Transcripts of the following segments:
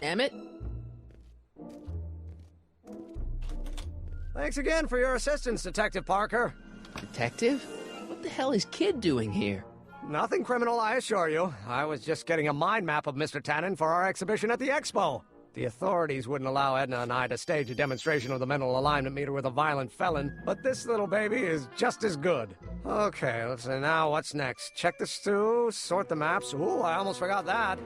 Emmett? Thanks again for your assistance, Detective Parker. Detective? What the hell is Kid doing here? Nothing criminal, I assure you. I was just getting a mind map of Mr. Tannen for our exhibition at the Expo. The authorities wouldn't allow Edna and I to stage a demonstration of the mental alignment meter with a violent felon, but this little baby is just as good. Okay, let's see now what's next. Check the stew, sort the maps. Ooh, I almost forgot that.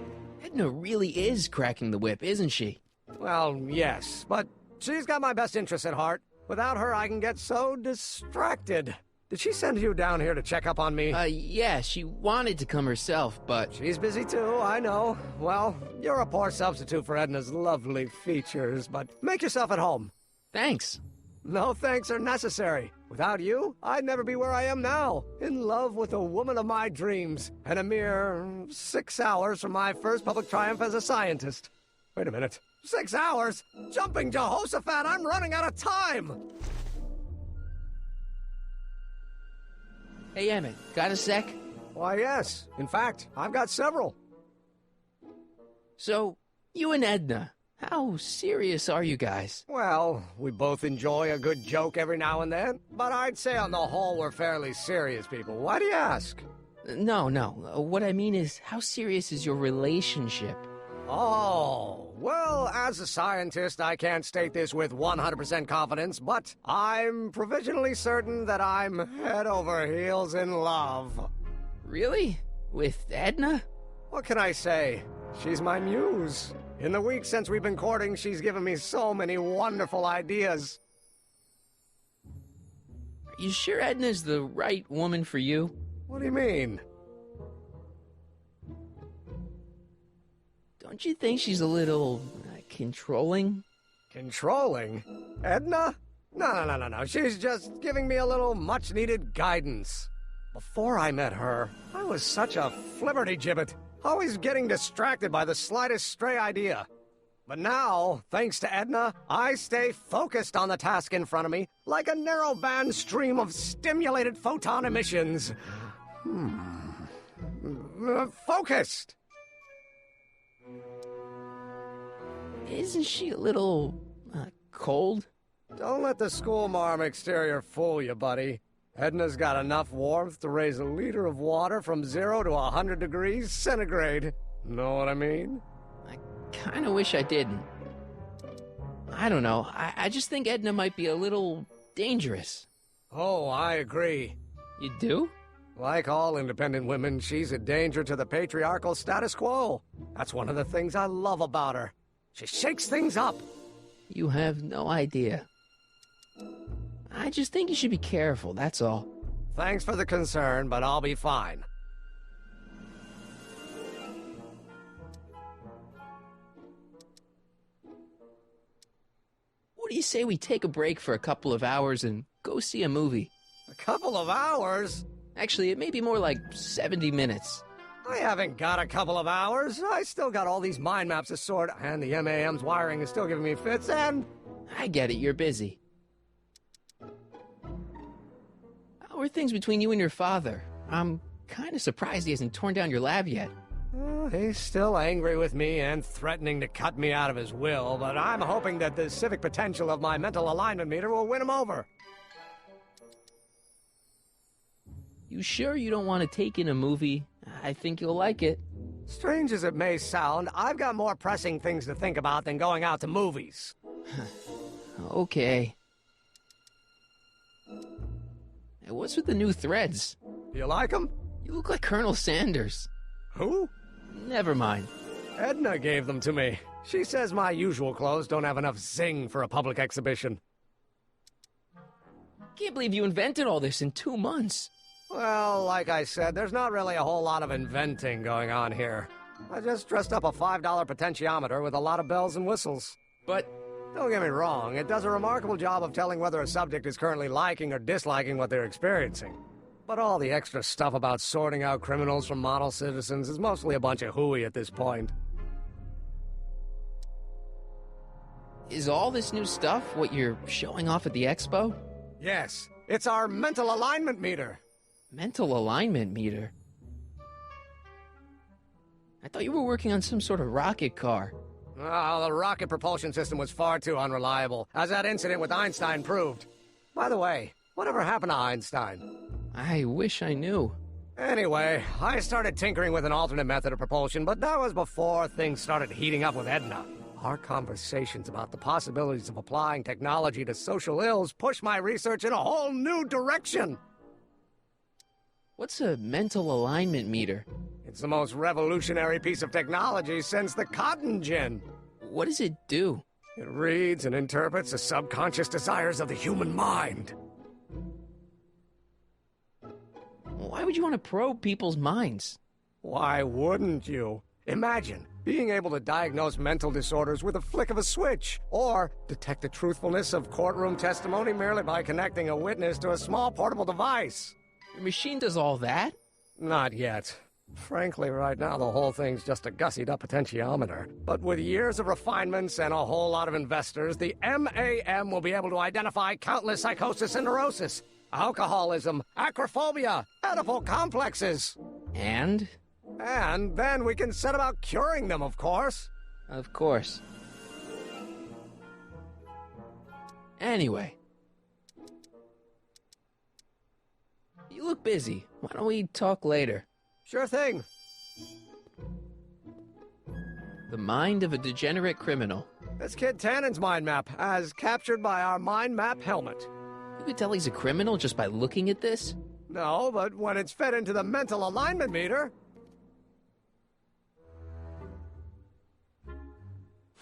Edna really is cracking the whip, isn't she? Well, yes, but she's got my best interests at heart. Without her, I can get so distracted. Did she send you down here to check up on me? Yeah, she wanted to come herself, but... She's busy too, I know. Well, you're a poor substitute for Edna's lovely features, but make yourself at home. Thanks. No thanks are necessary. Without you, I'd never be where I am now. In love with the woman of my dreams, and a mere 6 hours from my first public triumph as a scientist. Wait a minute. 6 hours? Jumping Jehoshaphat, I'm running out of time! Hey, Emmett, got a sec? Why, yes. In fact, I've got several. So, you and Edna, how serious are you guys? Well, we both enjoy a good joke every now and then, but I'd say on the whole we're fairly serious people. Why do you ask? No. What I mean is, how serious is your relationship? Oh, well, as a scientist, I can't state this with 100% confidence, but I'm provisionally certain that I'm head over heels in love. Really? With Edna? What can I say? She's my muse. In the weeks since we've been courting, she's given me so many wonderful ideas. Are you sure Edna's the right woman for you? What do you mean? Don't you think she's a little controlling? Controlling? Edna? No. She's just giving me a little much-needed guidance. Before I met her, I was such a flibberty-gibbet, always getting distracted by the slightest stray idea. But now, thanks to Edna, I stay focused on the task in front of me, like a narrow-band stream of stimulated photon emissions. Focused! Isn't she a little, cold? Don't let the schoolmarm exterior fool you, buddy. Edna's got enough warmth to raise a liter of water from 0 to 100 degrees centigrade. Know what I mean? I kinda wish I didn't. I don't know. I just think Edna might be a little dangerous. Oh, I agree. You do? Like all independent women, she's a danger to the patriarchal status quo. That's one of the things I love about her. She shakes things up. You have no idea. I just think you should be careful, that's all. Thanks for the concern, but I'll be fine. What do you say we take a break for a couple of hours and go see a movie? A couple of hours? Actually, it may be more like 70 minutes. I haven't got a couple of hours. I still got all these mind maps to sort, and the MAM's wiring is still giving me fits, and... I get it, you're busy. How are things between you and your father? I'm kinda surprised he hasn't torn down your lab yet. He's still angry with me and threatening to cut me out of his will, but I'm hoping that the civic potential of my mental alignment meter will win him over. You sure you don't want to take in a movie? I think you'll like it. Strange as it may sound, I've got more pressing things to think about than going out to movies. Okay. Hey, what's with the new threads? You like them? You look like Colonel Sanders. Who? Never mind. Edna gave them to me. She says my usual clothes don't have enough zing for a public exhibition. Can't believe you invented all this in 2 months. Well, like I said, there's not really a whole lot of inventing going on here. I just dressed up a $5 potentiometer with a lot of bells and whistles. But don't get me wrong, it does a remarkable job of telling whether a subject is currently liking or disliking what they're experiencing. But all the extra stuff about sorting out criminals from model citizens is mostly a bunch of hooey at this point. Is all this new stuff what you're showing off at the expo? Yes, it's our mental alignment meter. Mental alignment meter? I thought you were working on some sort of rocket car. Oh, the rocket propulsion system was far too unreliable, as that incident with Einstein proved. By the way, whatever happened to Einstein? I wish I knew. Anyway, I started tinkering with an alternate method of propulsion, but that was before things started heating up with Edna. Our conversations about the possibilities of applying technology to social ills pushed my research in a whole new direction. What's a mental alignment meter? It's the most revolutionary piece of technology since the cotton gin. What does it do? It reads and interprets the subconscious desires of the human mind. Why would you want to probe people's minds? Why wouldn't you? Imagine being able to diagnose mental disorders with a flick of a switch, or detect the truthfulness of courtroom testimony merely by connecting a witness to a small portable device. Your machine does all that? Not yet. Frankly, right now the whole thing's just a gussied-up potentiometer. But with years of refinements and a whole lot of investors, the MAM will be able to identify countless psychosis and neurosis, alcoholism, acrophobia, Oedipal complexes. And? And then we can set about curing them, of course. Of course. Anyway. You look busy. Why don't we talk later? Sure thing. The mind of a degenerate criminal. This kid Tannen's mind map, as captured by our mind map helmet. You could tell he's a criminal just by looking at this? No, but when it's fed into the mental alignment meter...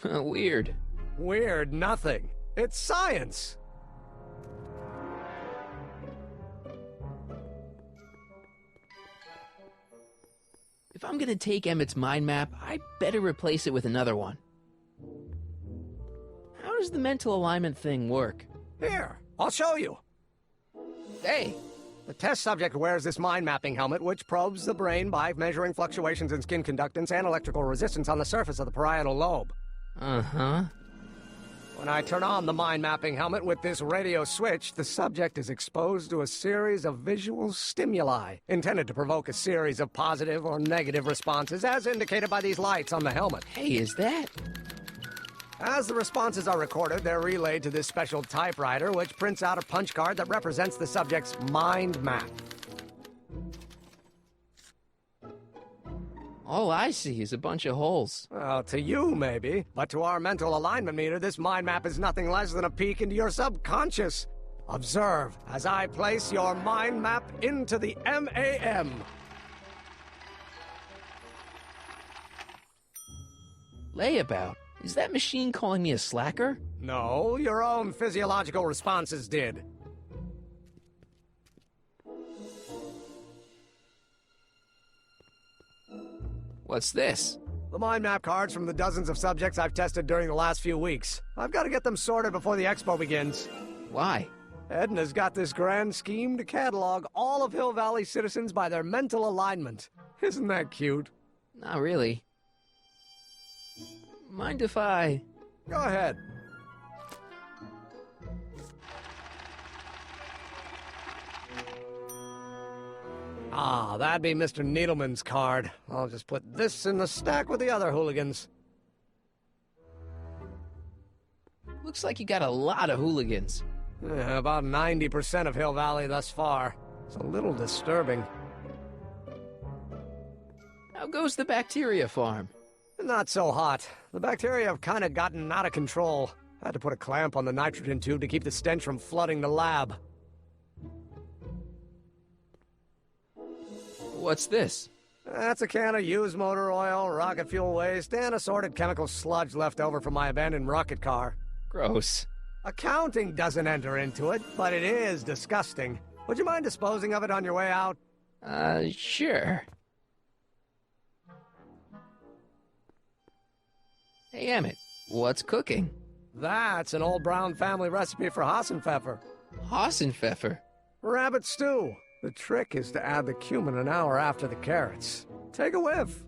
Weird. Weird nothing. It's science. If I'm gonna take Emmett's mind map, I better replace it with another one. How does the mental alignment thing work? Here, I'll show you. Hey! The test subject wears this mind mapping helmet, which probes the brain by measuring fluctuations in skin conductance and electrical resistance on the surface of the parietal lobe. Uh-huh. When I turn on the mind mapping helmet with this radio switch, the subject is exposed to a series of visual stimuli, intended to provoke a series of positive or negative responses, as indicated by these lights on the helmet. Hey, is that? As the responses are recorded, they're relayed to this special typewriter, which prints out a punch card that represents the subject's mind map. All I see is a bunch of holes. Well, to you, maybe. But to our mental alignment meter, this mind map is nothing less than a peek into your subconscious. Observe as I place your mind map into the MAM. Layabout. Is that machine calling me a slacker? No, your own physiological responses did. What's this? The mind map cards from the dozens of subjects I've tested during the last few weeks. I've got to get them sorted before the expo begins. Why? Edna's got this grand scheme to catalog all of Hill Valley citizens by their mental alignment. Isn't that cute? Not really. Mind if I... Go ahead. Ah, that'd be Mr. Needleman's card. I'll just put this in the stack with the other hooligans. Looks like you got a lot of hooligans. Yeah, about 90% of Hill Valley thus far. It's a little disturbing. How goes the bacteria farm? Not so hot. The bacteria have kind of gotten out of control. I had to put a clamp on the nitrogen tube to keep the stench from flooding the lab. What's this? That's a can of used motor oil, rocket fuel waste, and assorted chemical sludge left over from my abandoned rocket car. Gross. Accounting doesn't enter into it, but it is disgusting. Would you mind disposing of it on your way out? Sure. Hey, Emmett, what's cooking? That's an old Brown family recipe for Hassenpfeffer. Hassenpfeffer? Rabbit stew. The trick is to add the cumin an hour after the carrots. Take a whiff.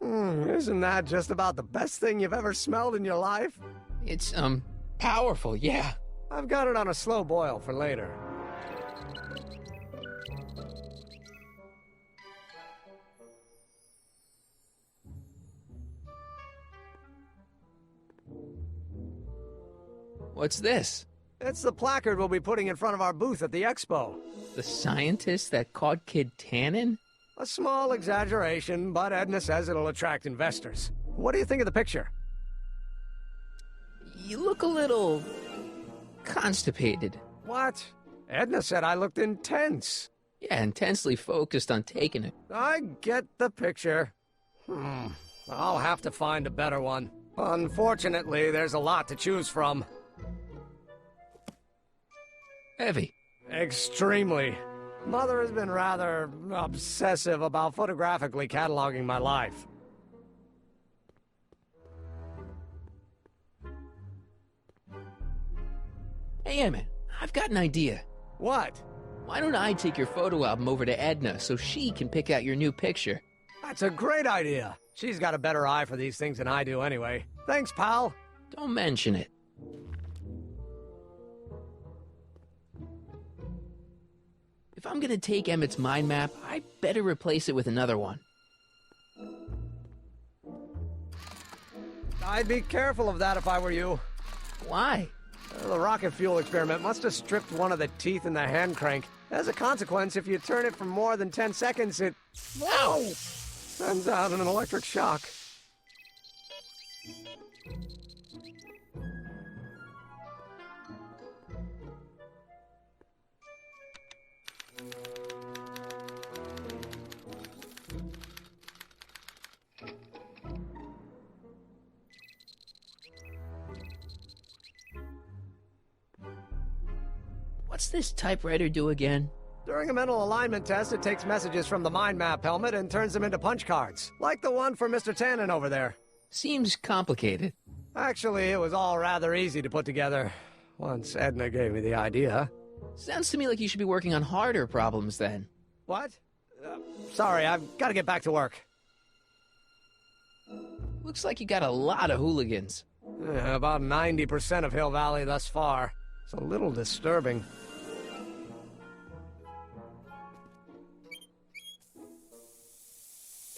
Isn't that just about the best thing you've ever smelled in your life? It's, powerful, yeah. I've got it on a slow boil for later. What's this? It's the placard we'll be putting in front of our booth at the expo. The scientist that caught Kid Tannen? A small exaggeration, but Edna says it'll attract investors. What do you think of the picture? You look a little... constipated. What? Edna said I looked intense. Yeah, intensely focused on taking it. I get the picture. I'll have to find a better one. Unfortunately, there's a lot to choose from. Heavy. Extremely. Mother has been rather obsessive about photographically cataloging my life. Hey, Emmett, I've got an idea. What? Why don't I take your photo album over to Edna so she can pick out your new picture? That's a great idea. She's got a better eye for these things than I do anyway. Thanks, pal. Don't mention it. If I'm gonna take Emmett's mind map, I better replace it with another one. I'd be careful of that if I were you. Why? The rocket fuel experiment must have stripped one of the teeth in the hand crank. As a consequence, if you turn it for more than 10 seconds, it... Ow! Sends out an electric shock. What's this typewriter do again? During a mental alignment test, it takes messages from the mind map helmet and turns them into punch cards, like the one for Mr. Tannen over there. Seems complicated. Actually, it was all rather easy to put together, once Edna gave me the idea. Sounds to me like you should be working on harder problems then. What? Sorry, I've got to get back to work. Looks like you got a lot of hooligans. About 90% of Hill Valley thus far. It's a little disturbing.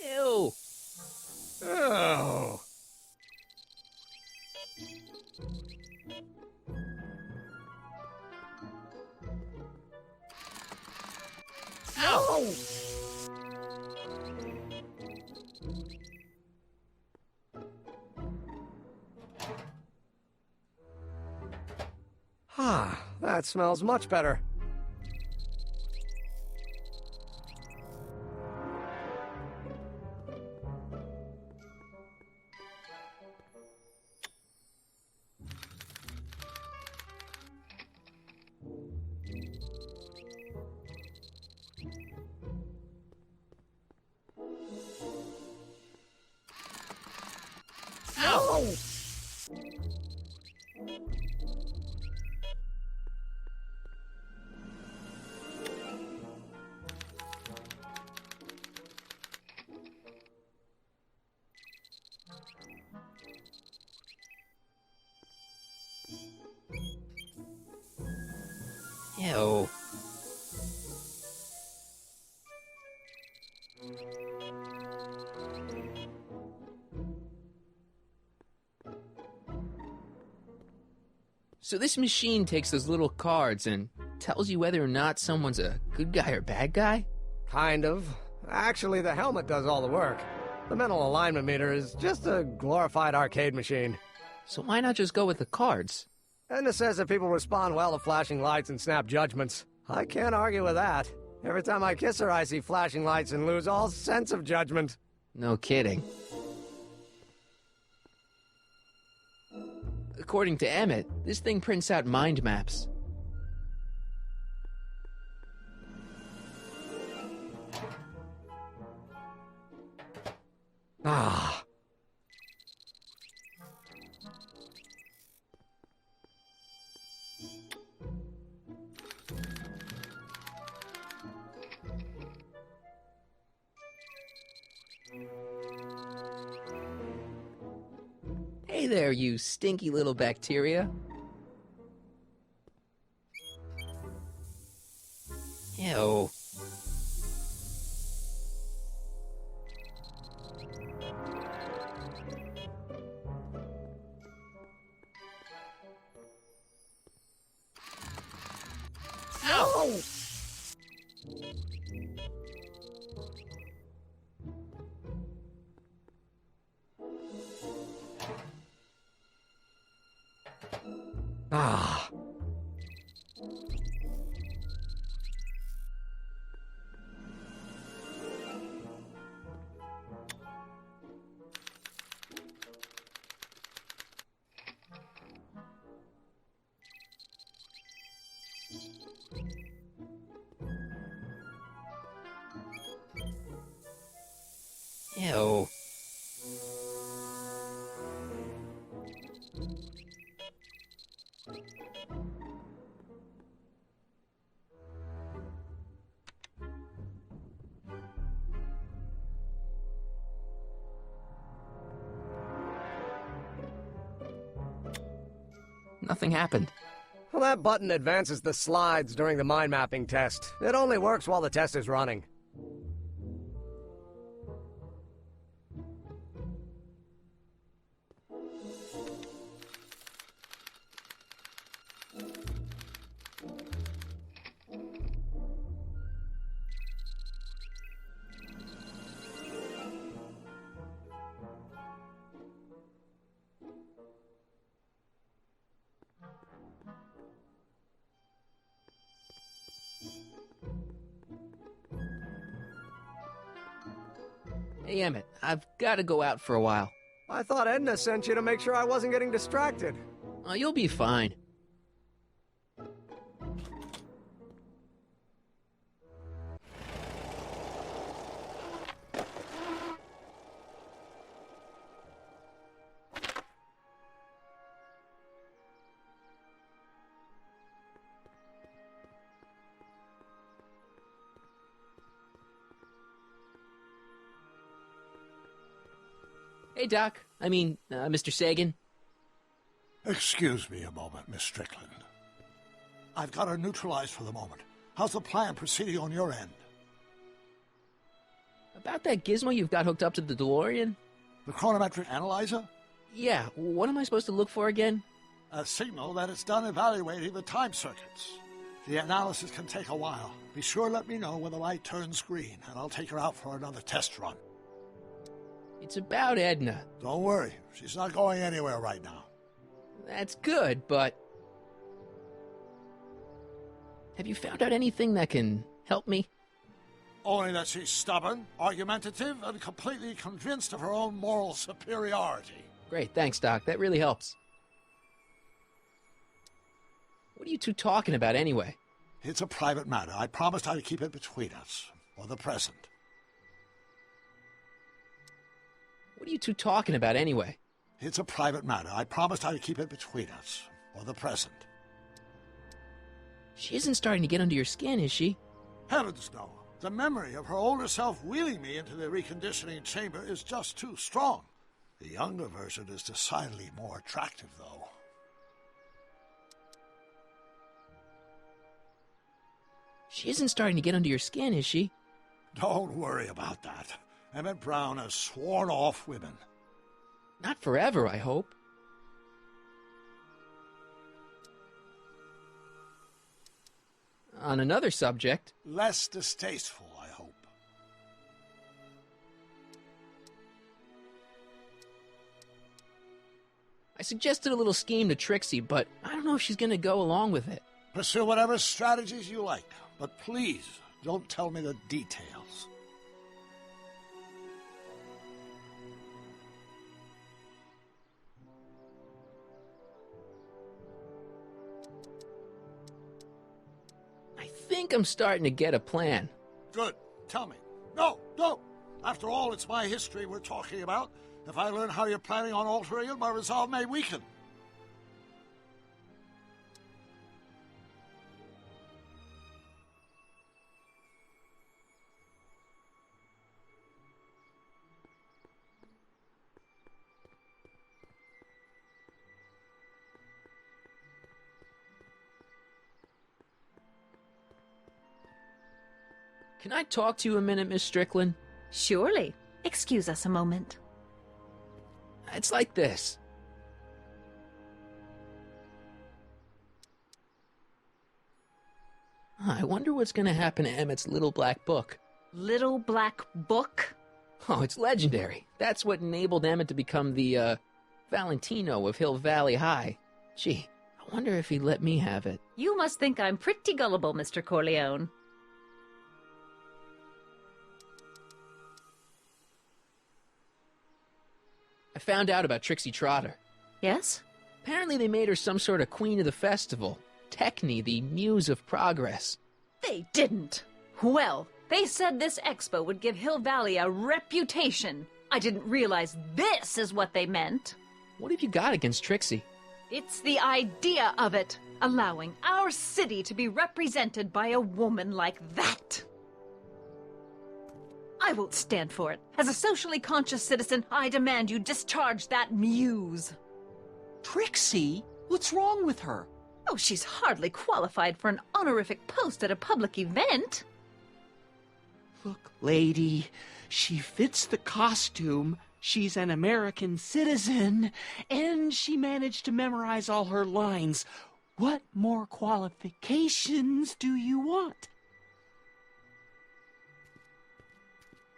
Ew! Oh. Ow! Ah, that smells much better. Ow! Ew. So this machine takes those little cards and tells you whether or not someone's a good guy or bad guy? Kind of. Actually, the helmet does all the work. The mental alignment meter is just a glorified arcade machine. So why not just go with the cards? Edna says that people respond well to flashing lights and snap judgments. I can't argue with that. Every time I kiss her, I see flashing lights and lose all sense of judgment. No kidding. According to Emmett, this thing prints out mind maps. Ah. Hey there, you stinky little bacteria. Ew. Oh! Ah. Ew. Nothing happened. Well, that button advances the slides during the mind mapping test. It only works while the test is running. Hey, Emmett, I've got to go out for a while. I thought Edna sent you to make sure I wasn't getting distracted. Oh, you'll be fine. Hey, Doc. Mr. Sagan. Excuse me a moment, Miss Strickland. I've got her neutralized for the moment. How's the plan proceeding on your end? About that gizmo you've got hooked up to the DeLorean? The chronometric analyzer? Yeah, what am I supposed to look for again? A signal that it's done evaluating the time circuits. The analysis can take a while. Be sure to let me know when the light turns green, and I'll take her out for another test run. It's about Edna. Don't worry, she's not going anywhere right now. That's good, but... Have you found out anything that can help me? Only that she's stubborn, argumentative, and completely convinced of her own moral superiority. Great, thanks, Doc. That really helps. What are you two talking about anyway? It's a private matter. I promised I'd keep it between us, for the present. What are you two talking about anyway? It's a private matter. I promised I'd keep it between us, for the present. She isn't starting to get under your skin, is she? Heavens, no. The memory of her older self wheeling me into the reconditioning chamber is just too strong. The younger version is decidedly more attractive, though. She isn't starting to get under your skin, is she? Don't worry about that. Emmett Brown has sworn off women. Not forever, I hope. On another subject... Less distasteful, I hope. I suggested a little scheme to Trixie, but I don't know if she's gonna go along with it. Pursue whatever strategies you like, but please don't tell me the details. I think I'm starting to get a plan. Good. Tell me. No, don't. After all, it's my history we're talking about. If I learn how you're planning on altering it, my resolve may weaken. Can I talk to you a minute, Miss Strickland? Surely. Excuse us a moment. It's like this. I wonder what's going to happen to Emmett's little black book. Little black book? Oh, it's legendary. That's what enabled Emmett to become the, Valentino of Hill Valley High. Gee, I wonder if he'd let me have it. You must think I'm pretty gullible, Mr. Corleone. I found out about Trixie Trotter. Yes? Apparently they made her some sort of queen of the festival. Techne, the muse of progress. They didn't. Well, they said this expo would give Hill Valley a reputation. I didn't realize this is what they meant. What have you got against Trixie? It's the idea of it, allowing our city to be represented by a woman like that. I won't stand for it. As a socially conscious citizen, I demand you discharge that muse. Trixie? What's wrong with her? Oh, she's hardly qualified for an honorific post at a public event. Look, lady, she fits the costume. She's an American citizen, and she managed to memorize all her lines. What more qualifications do you want?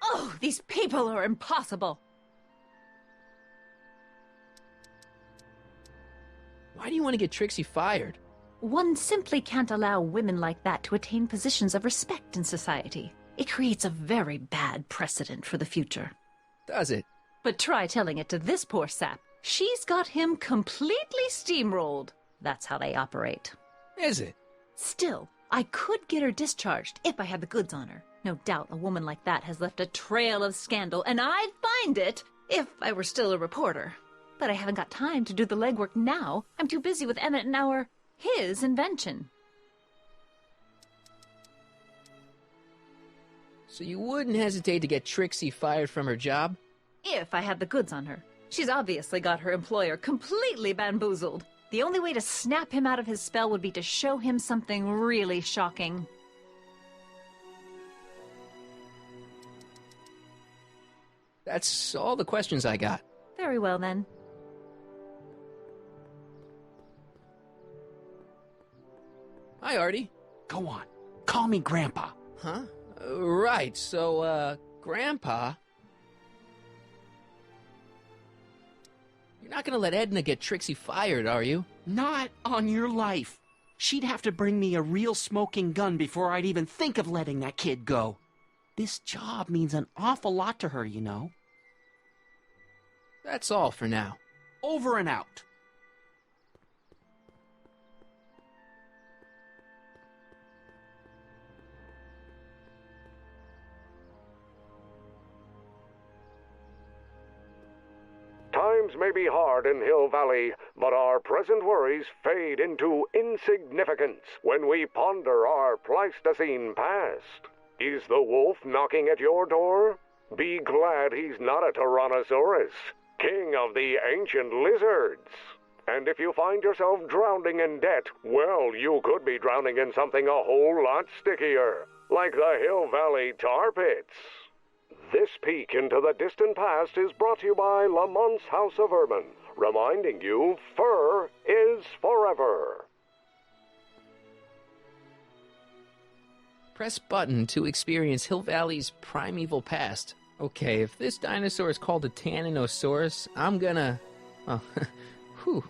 Oh, these people are impossible. Why do you want to get Trixie fired? One simply can't allow women like that to attain positions of respect in society. It creates a very bad precedent for the future. Does it? But try telling it to this poor sap. She's got him completely steamrolled. That's how they operate. Is it? Still, I could get her discharged if I had the goods on her. No doubt a woman like that has left a trail of scandal, and I'd find it if I were still a reporter. But I haven't got time to do the legwork now. I'm too busy with Emmett and his invention. So you wouldn't hesitate to get Trixie fired from her job? If I had the goods on her. She's obviously got her employer completely bamboozled. The only way to snap him out of his spell would be to show him something really shocking. That's all the questions I got. Very well, then. Hi, Artie. Go on, call me Grandpa. Huh? Right, so, Grandpa... You're not gonna let Edna get Trixie fired, are you? Not on your life. She'd have to bring me a real smoking gun before I'd even think of letting that kid go. This job means an awful lot to her, you know. That's all for now. Over and out. Times may be hard in Hill Valley, but our present worries fade into insignificance when we ponder our Pleistocene past. Is the wolf knocking at your door? Be glad he's not a Tyrannosaurus, king of the ancient lizards. And if you find yourself drowning in debt, well, you could be drowning in something a whole lot stickier, like the Hill Valley tar pits. This peek into the distant past is brought to you by Lamont's House of Urban, reminding you fur is forever. Press button to experience Hill Valley's primeval past. Okay, if this dinosaur is called a Tanninosaurus, I'm gonna... Oh, whew.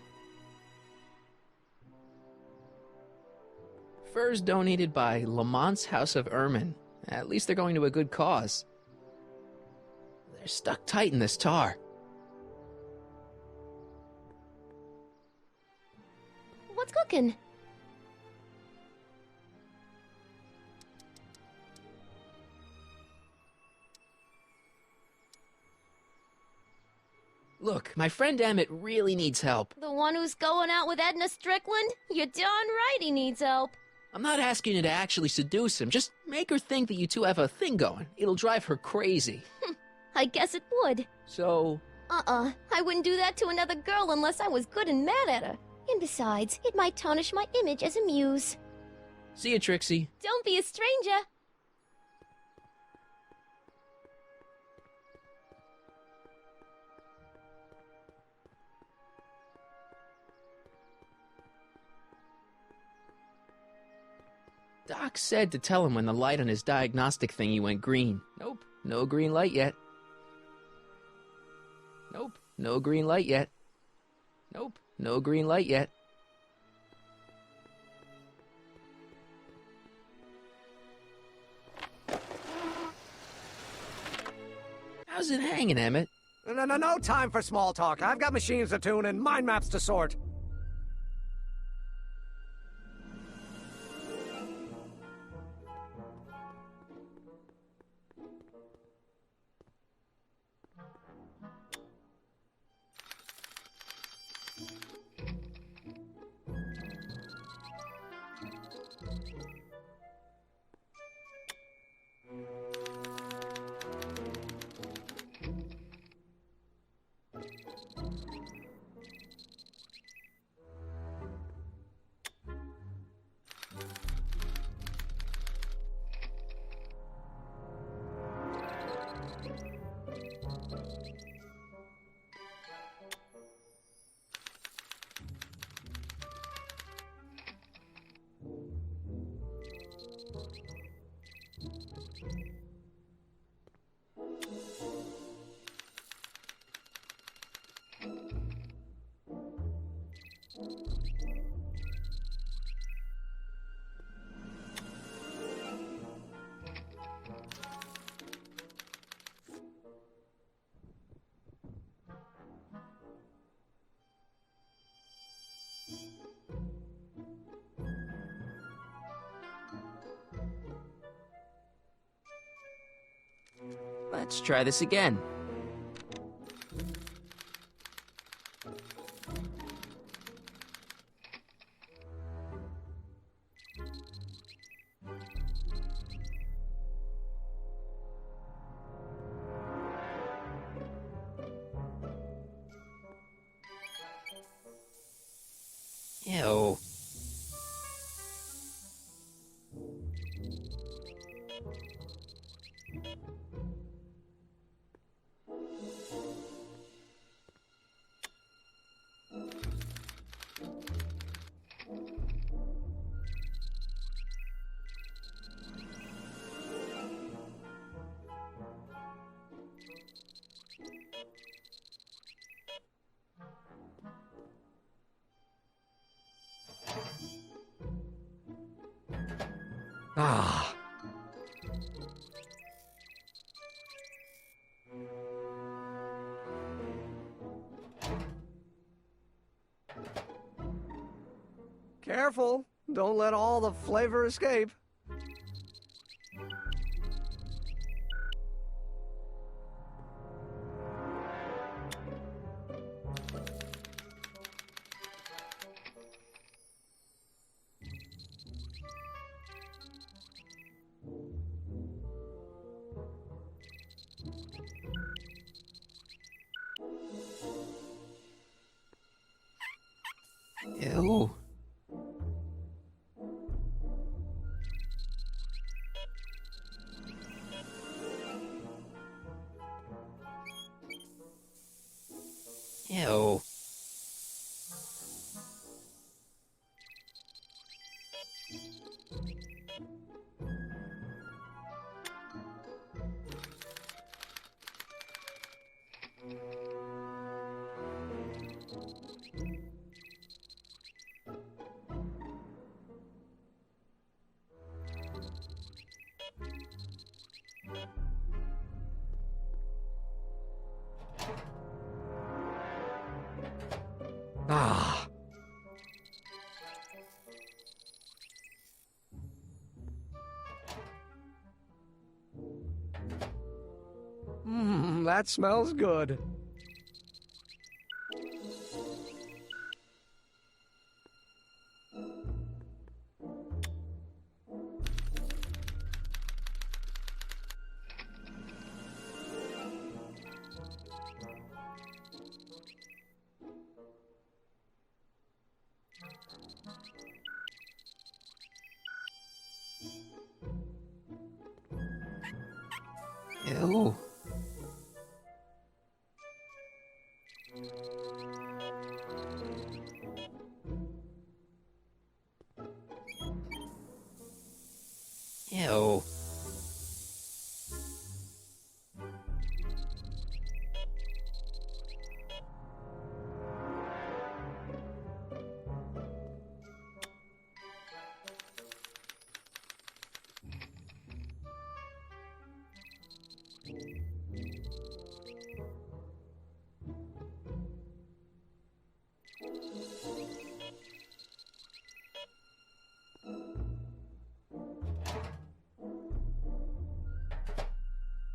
Furs donated by Lamont's House of Ermine. At least they're going to a good cause. They're stuck tight in this tar. What's cooking? Look, my friend Emmett really needs help. The one who's going out with Edna Strickland? You're darn right he needs help. I'm not asking you to actually seduce him. Just make her think that you two have a thing going. It'll drive her crazy. I guess it would. So... I wouldn't do that to another girl unless I was good and mad at her. And besides, it might tarnish my image as a muse. See you, Trixie. Don't be a stranger. Doc said to tell him when the light on his diagnostic thingy went green. Nope, no green light yet. Nope, no green light yet. Nope, no green light yet. How's it hanging, Emmett? No time for small talk. I've got machines to tune and mind maps to sort. Let's try this again. Ew. Ah. Careful. Don't let all the flavor escape. Ew. Ew. Ah. That smells good. Ew.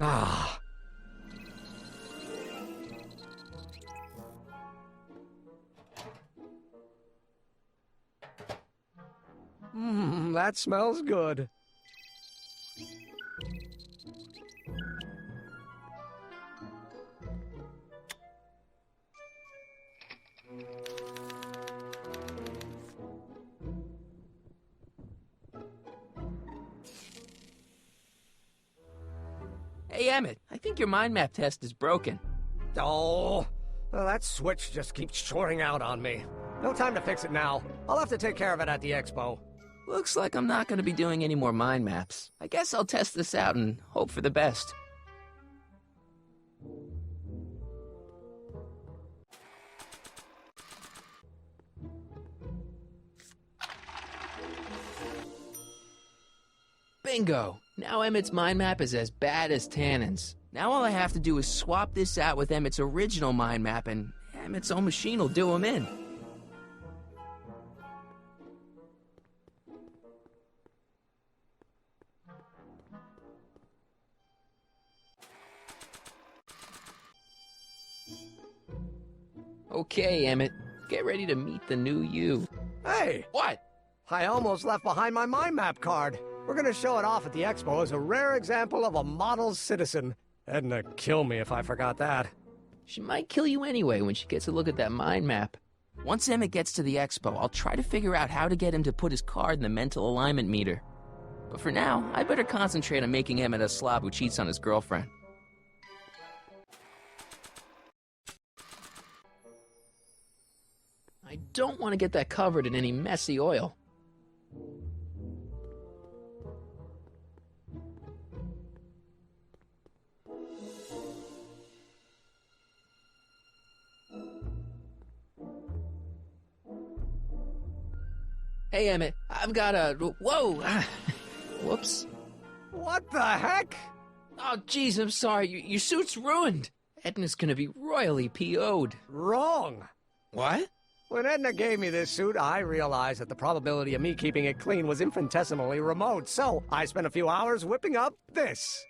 Ah. That smells good. Hey, Emmett, I think your mind map test is broken. Oh, well, that switch just keeps shorting out on me. No time to fix it now. I'll have to take care of it at the expo. Looks like I'm not going to be doing any more mind maps. I guess I'll test this out and hope for the best. Bingo! Now Emmett's mind map is as bad as Tannen's. Now all I have to do is swap this out with Emmett's original mind map and Emmett's own machine will do him in. Okay, Emmett, get ready to meet the new you. Hey! What? I almost left behind my mind map card. We're gonna show it off at the expo as a rare example of a model citizen. Edna kill me if I forgot that. She might kill you anyway when she gets a look at that mind map. Once Emmett gets to the expo, I'll try to figure out how to get him to put his card in the mental alignment meter. But for now, I better concentrate on making Emmett a slob who cheats on his girlfriend. I don't want to get that covered in any messy oil. Hey, Emmett, I've got a... Whoa! Whoops. What the heck? Oh, jeez, I'm sorry. Your suit's ruined. Edna's gonna be royally PO'd. Wrong. What? When Edna gave me this suit, I realized that the probability of me keeping it clean was infinitesimally remote, so I spent a few hours whipping up this.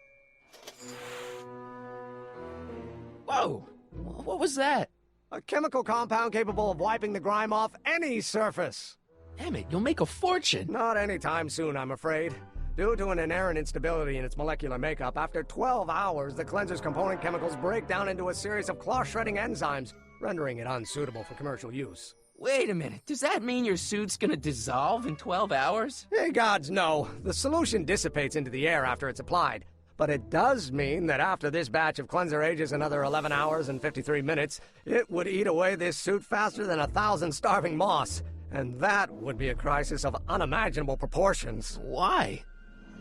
Whoa! What was that? A chemical compound capable of wiping the grime off any surface. Emmett, you'll make a fortune. Not anytime soon, I'm afraid. Due to an inherent instability in its molecular makeup, after 12 hours, the cleanser's component chemicals break down into a series of cloth-shredding enzymes, rendering it unsuitable for commercial use. Wait a minute, does that mean your suit's gonna dissolve in 12 hours? Hey, gods, no. The solution dissipates into the air after it's applied. But it does mean that after this batch of cleanser ages another 11 hours and 53 minutes, it would eat away this suit faster than 1,000 starving moths. And that would be a crisis of unimaginable proportions. Why?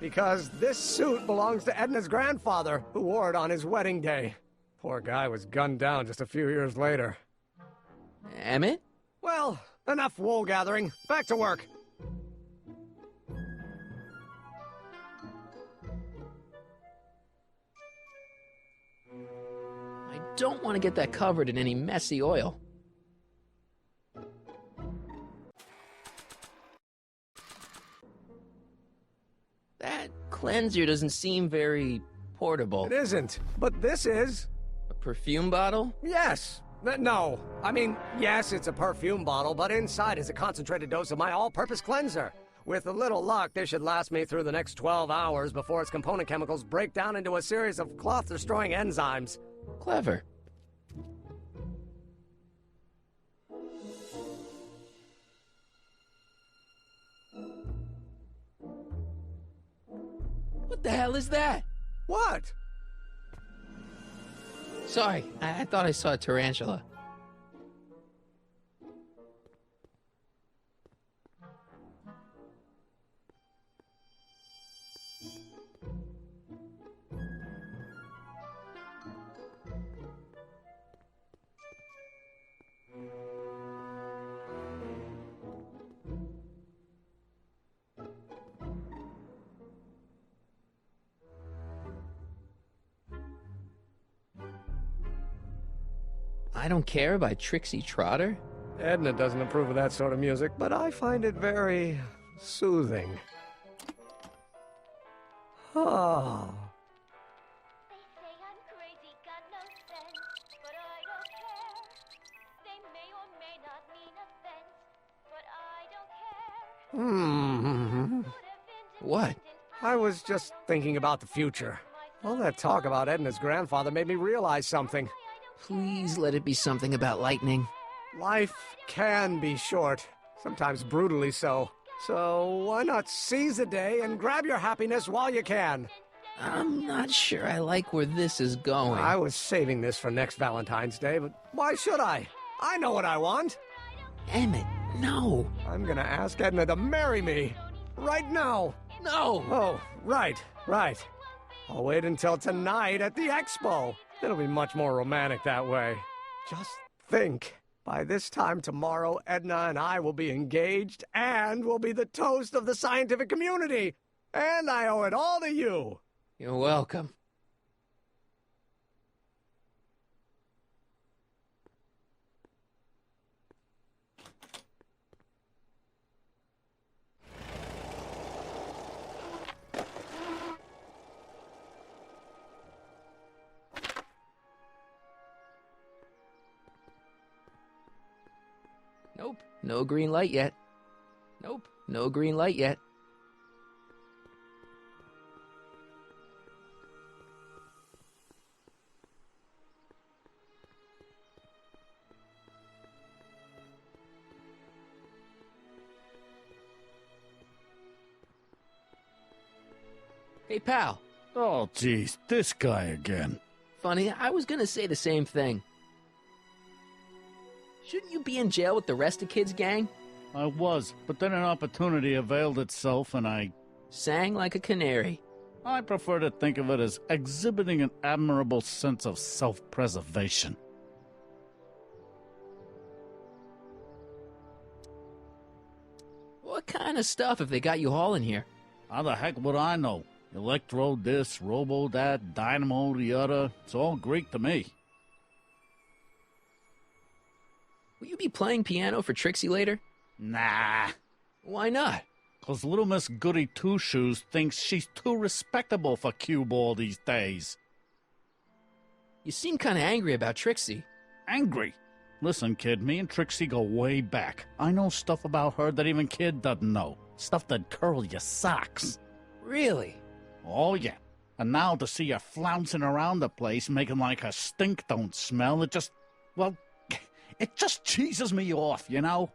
Because this suit belongs to Edna's grandfather, who wore it on his wedding day. Poor guy was gunned down just a few years later. Emmett? Well, enough wool gathering. Back to work. I don't want to get that covered in any messy oil. That cleanser doesn't seem very portable. It isn't, but this is. A perfume bottle? Yes. No. I mean, yes, it's a perfume bottle, but inside is a concentrated dose of my all-purpose cleanser. With a little luck, this should last me through the next 12 hours before its component chemicals break down into a series of cloth-destroying enzymes. Clever. What the hell is that? What? Sorry, I thought I saw a tarantula. I Don't Care by Trixie Trotter? Edna doesn't approve of that sort of music, but I find it very soothing. Oh. They say I'm crazy, got no sense, but I don't care. They may or may not mean offense, but I don't care. What? I was just thinking about the future. All that talk about Edna's grandfather made me realize something. Please let it be something about lightning. Life can be short, sometimes brutally so. So why not seize the day and grab your happiness while you can? I'm not sure I like where this is going. I was saving this for next Valentine's Day, but why should I? I know what I want. Emmett, no. I'm gonna ask Edna to marry me. Right now. No! Oh, right. I'll wait until tonight at the expo. It'll be much more romantic that way. Just think. By this time tomorrow, Edna and I will be engaged and will be the toast of the scientific community. And I owe it all to you. You're welcome. Nope, no green light yet. Nope, no green light yet. Hey, pal. Oh, geez, this guy again. Funny, I was gonna say the same thing. Shouldn't you be in jail with the rest of kids' gang? I was, but then an opportunity availed itself and I Sang like a canary. I prefer to think of it as exhibiting an admirable sense of self-preservation. What kind of stuff have they got you hauling here? How the heck would I know? Electro this, robo that, dynamo the other. It's all Greek to me. Will you be playing piano for Trixie later? Nah. Why not? 'Cause little Miss Goody Two-Shoes thinks she's too respectable for cue ball these days. You seem kind of angry about Trixie. Angry? Listen, kid, me and Trixie go way back. I know stuff about her that even kid doesn't know. Stuff that curl your socks. Really? Oh, yeah. And now to see her flouncing around the place, making like her stink don't smell, it just, well, it just cheeses me off, you know?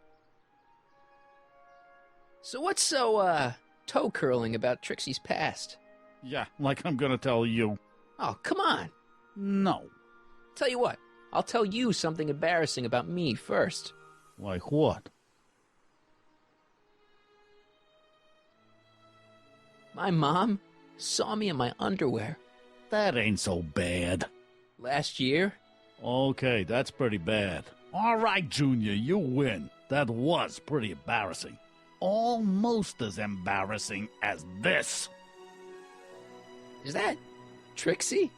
So what's so, toe-curling about Trixie's past? Yeah, like I'm gonna tell you. Oh, come on. No. Tell you what, I'll tell you something embarrassing about me first. Like what? My mom saw me in my underwear. That ain't so bad. Last year? Okay, that's pretty bad. All right, Junior, you win. That was pretty embarrassing. Almost as embarrassing as this. Is that Trixie?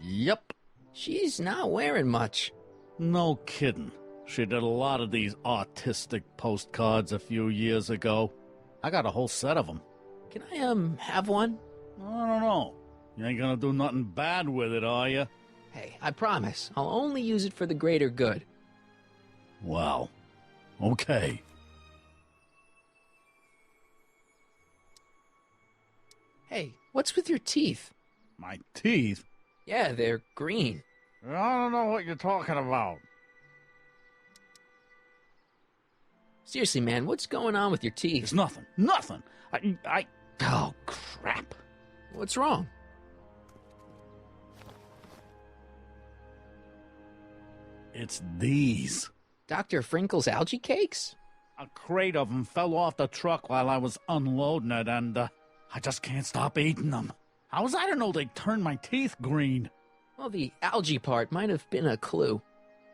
Yep. She's not wearing much. No kidding. She did a lot of these artistic postcards a few years ago. I got a whole set of them. Can I, have one? I don't know. You ain't gonna do nothing bad with it, are you? Hey, I promise. I'll only use it for the greater good. Well, okay. Hey, what's with your teeth? My teeth? Yeah, they're green. I don't know what you're talking about. Seriously, man, what's going on with your teeth? It's nothing. Nothing. Oh, crap. What's wrong? It's these. Dr. Frinkle's algae cakes? A crate of them fell off the truck while I was unloading it, and I just can't stop eating them. How was I to know they'd turn my teeth green? Well, the algae part might have been a clue.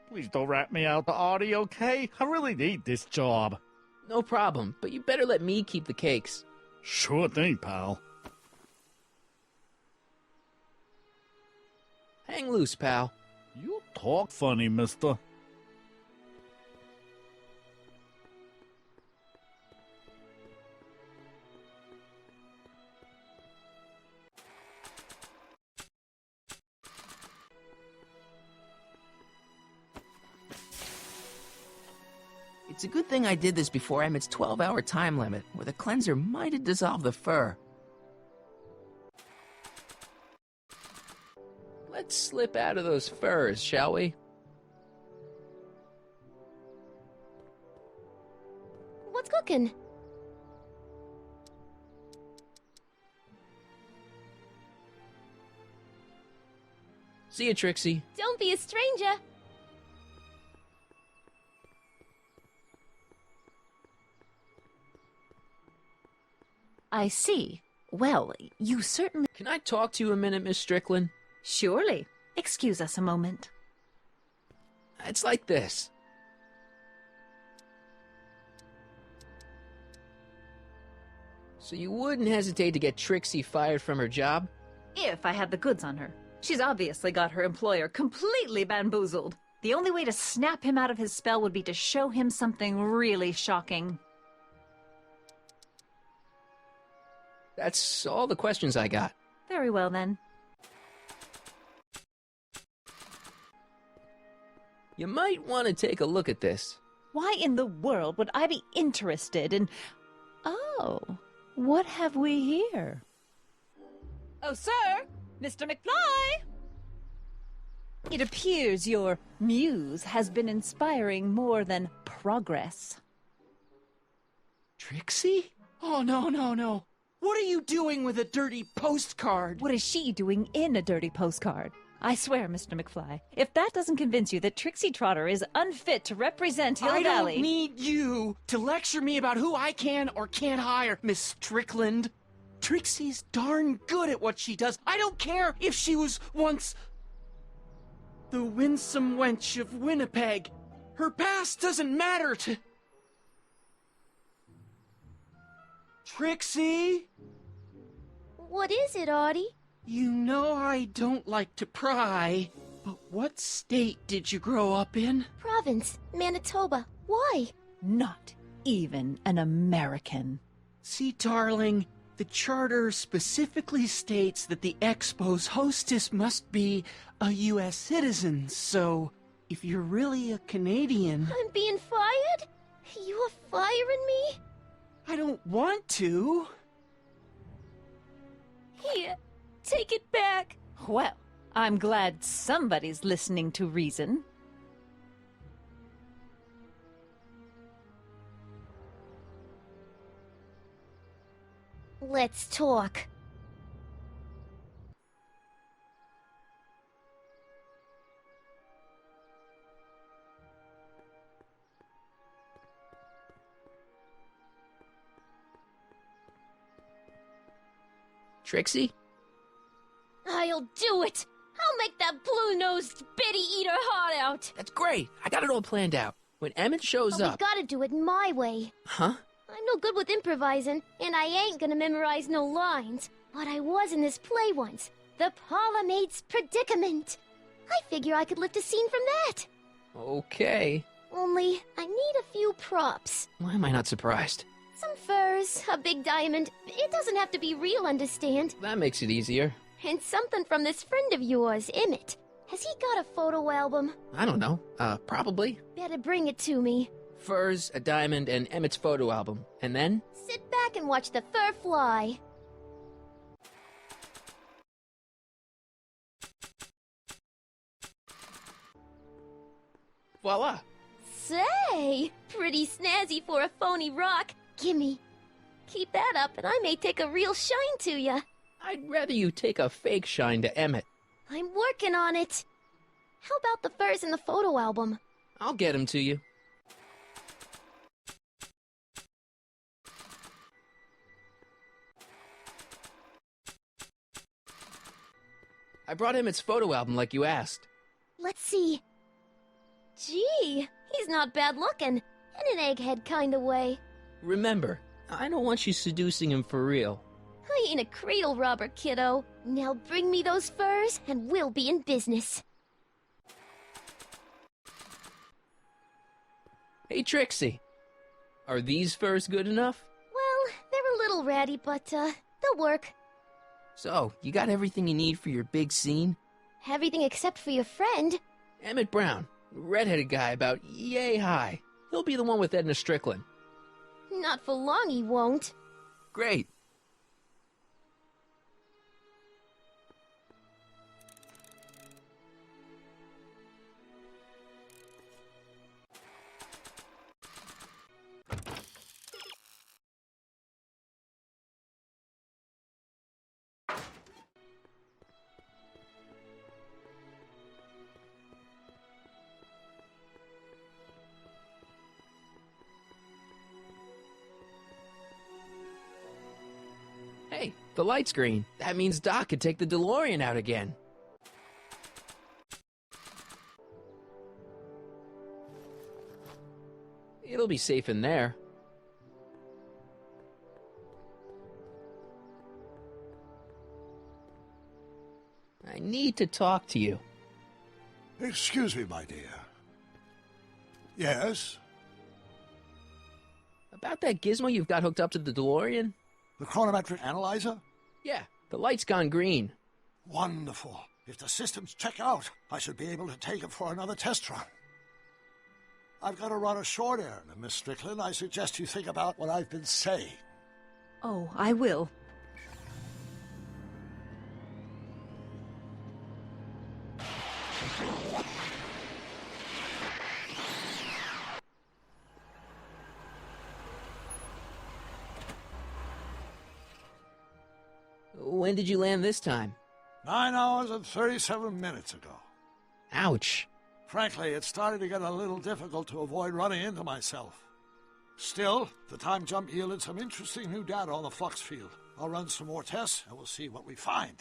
Please don't rat me out to Artie, okay? I really need this job. No problem, but you better let me keep the cakes. Sure thing, pal. Hang loose, pal. You talk funny, mister. It's a good thing I did this before Emmett's 12-hour time limit, or the cleanser might have dissolved the fur. Let's slip out of those furs, shall we? What's cooking? See you, Trixie. Don't be a stranger. I see. Well, you certainly... Can I talk to you a minute, Miss Strickland? Surely. Excuse us a moment. It's like this. So you wouldn't hesitate to get Trixie fired from her job? If I had the goods on her. She's obviously got her employer completely bamboozled. The only way to snap him out of his spell would be to show him something really shocking. That's all the questions I got. Very well, then. You might want to take a look at this. Why in the world would I be interested in... Oh, what have we here? Oh, sir! Mr. McFly! It appears your muse has been inspiring more than progress. Trixie? Oh, no, no, no. What are you doing with a dirty postcard? What is she doing in a dirty postcard? I swear, Mr. McFly, if that doesn't convince you that Trixie Trotter is unfit to represent Hill Valley... I don't need you to lecture me about who I can or can't hire, Miss Strickland. Trixie's darn good at what she does. I don't care if she was once the winsome wench of Winnipeg. Her past doesn't matter to... Trixie? What is it, Artie? You know I don't like to pry, but what state did you grow up in? Province, Manitoba. Why? Not even an American. See, darling, the charter specifically states that the Expo's hostess must be a U.S. citizen, so if you're really a Canadian... I'm being fired? You're firing me? I don't want to. Here, take it back. Well, I'm glad somebody's listening to reason. Let's talk. Trixie? I'll do it! I'll make that blue-nosed bitty eat her heart out! That's great. I got it all planned out. When Emmett shows But up... we gotta do it my way. Huh? I'm no good with improvising, and I ain't gonna memorize no lines. But I was in this play once. The Parlor-Maid's Predicament. I figure I could lift a scene from that. Okay. Only, I need a few props. Why am I not surprised? Some furs, a big diamond. It doesn't have to be real, understand? That makes it easier. And something from this friend of yours, Emmett. Has he got a photo album? I don't know. Probably. Better bring it to me. Furs, a diamond, and Emmett's photo album. And then? Sit back and watch the fur fly. Voila! Say, pretty snazzy for a phony rock. Gimme. Keep that up and I may take a real shine to ya. I'd rather you take a fake shine to Emmett. I'm working on it. How about the furs in the photo album? I'll get him to you. I brought Emmett's photo album like you asked. Let's see. Gee, he's not bad looking. In an egghead kind of way. Remember, I don't want you seducing him for real. I ain't a cradle robber, kiddo. Now bring me those furs and we'll be in business. Hey, Trixie. Are these furs good enough? Well, they're a little ratty, but, they'll work. So, you got everything you need for your big scene? Everything except for your friend. Emmett Brown, redheaded guy about yay high. He'll be the one with Edna Strickland. Not for long, he won't. Great. Hey, the light's green. That means Doc could take the DeLorean out again. It'll be safe in there. I need to talk to you. Excuse me, my dear. Yes? About that gizmo you've got hooked up to the DeLorean? The chronometric analyzer? Yeah, the light's gone green. Wonderful. If the systems check out, I should be able to take it for another test run. I've got to run a short errand, and Miss Strickland, I suggest you think about what I've been saying. Oh, I will. When did you land this time? 9 hours and 37 minutes ago. Ouch. Frankly, it started to get a little difficult to avoid running into myself. Still, the time jump yielded some interesting new data on the flux field. I'll run some more tests, and we'll see what we find.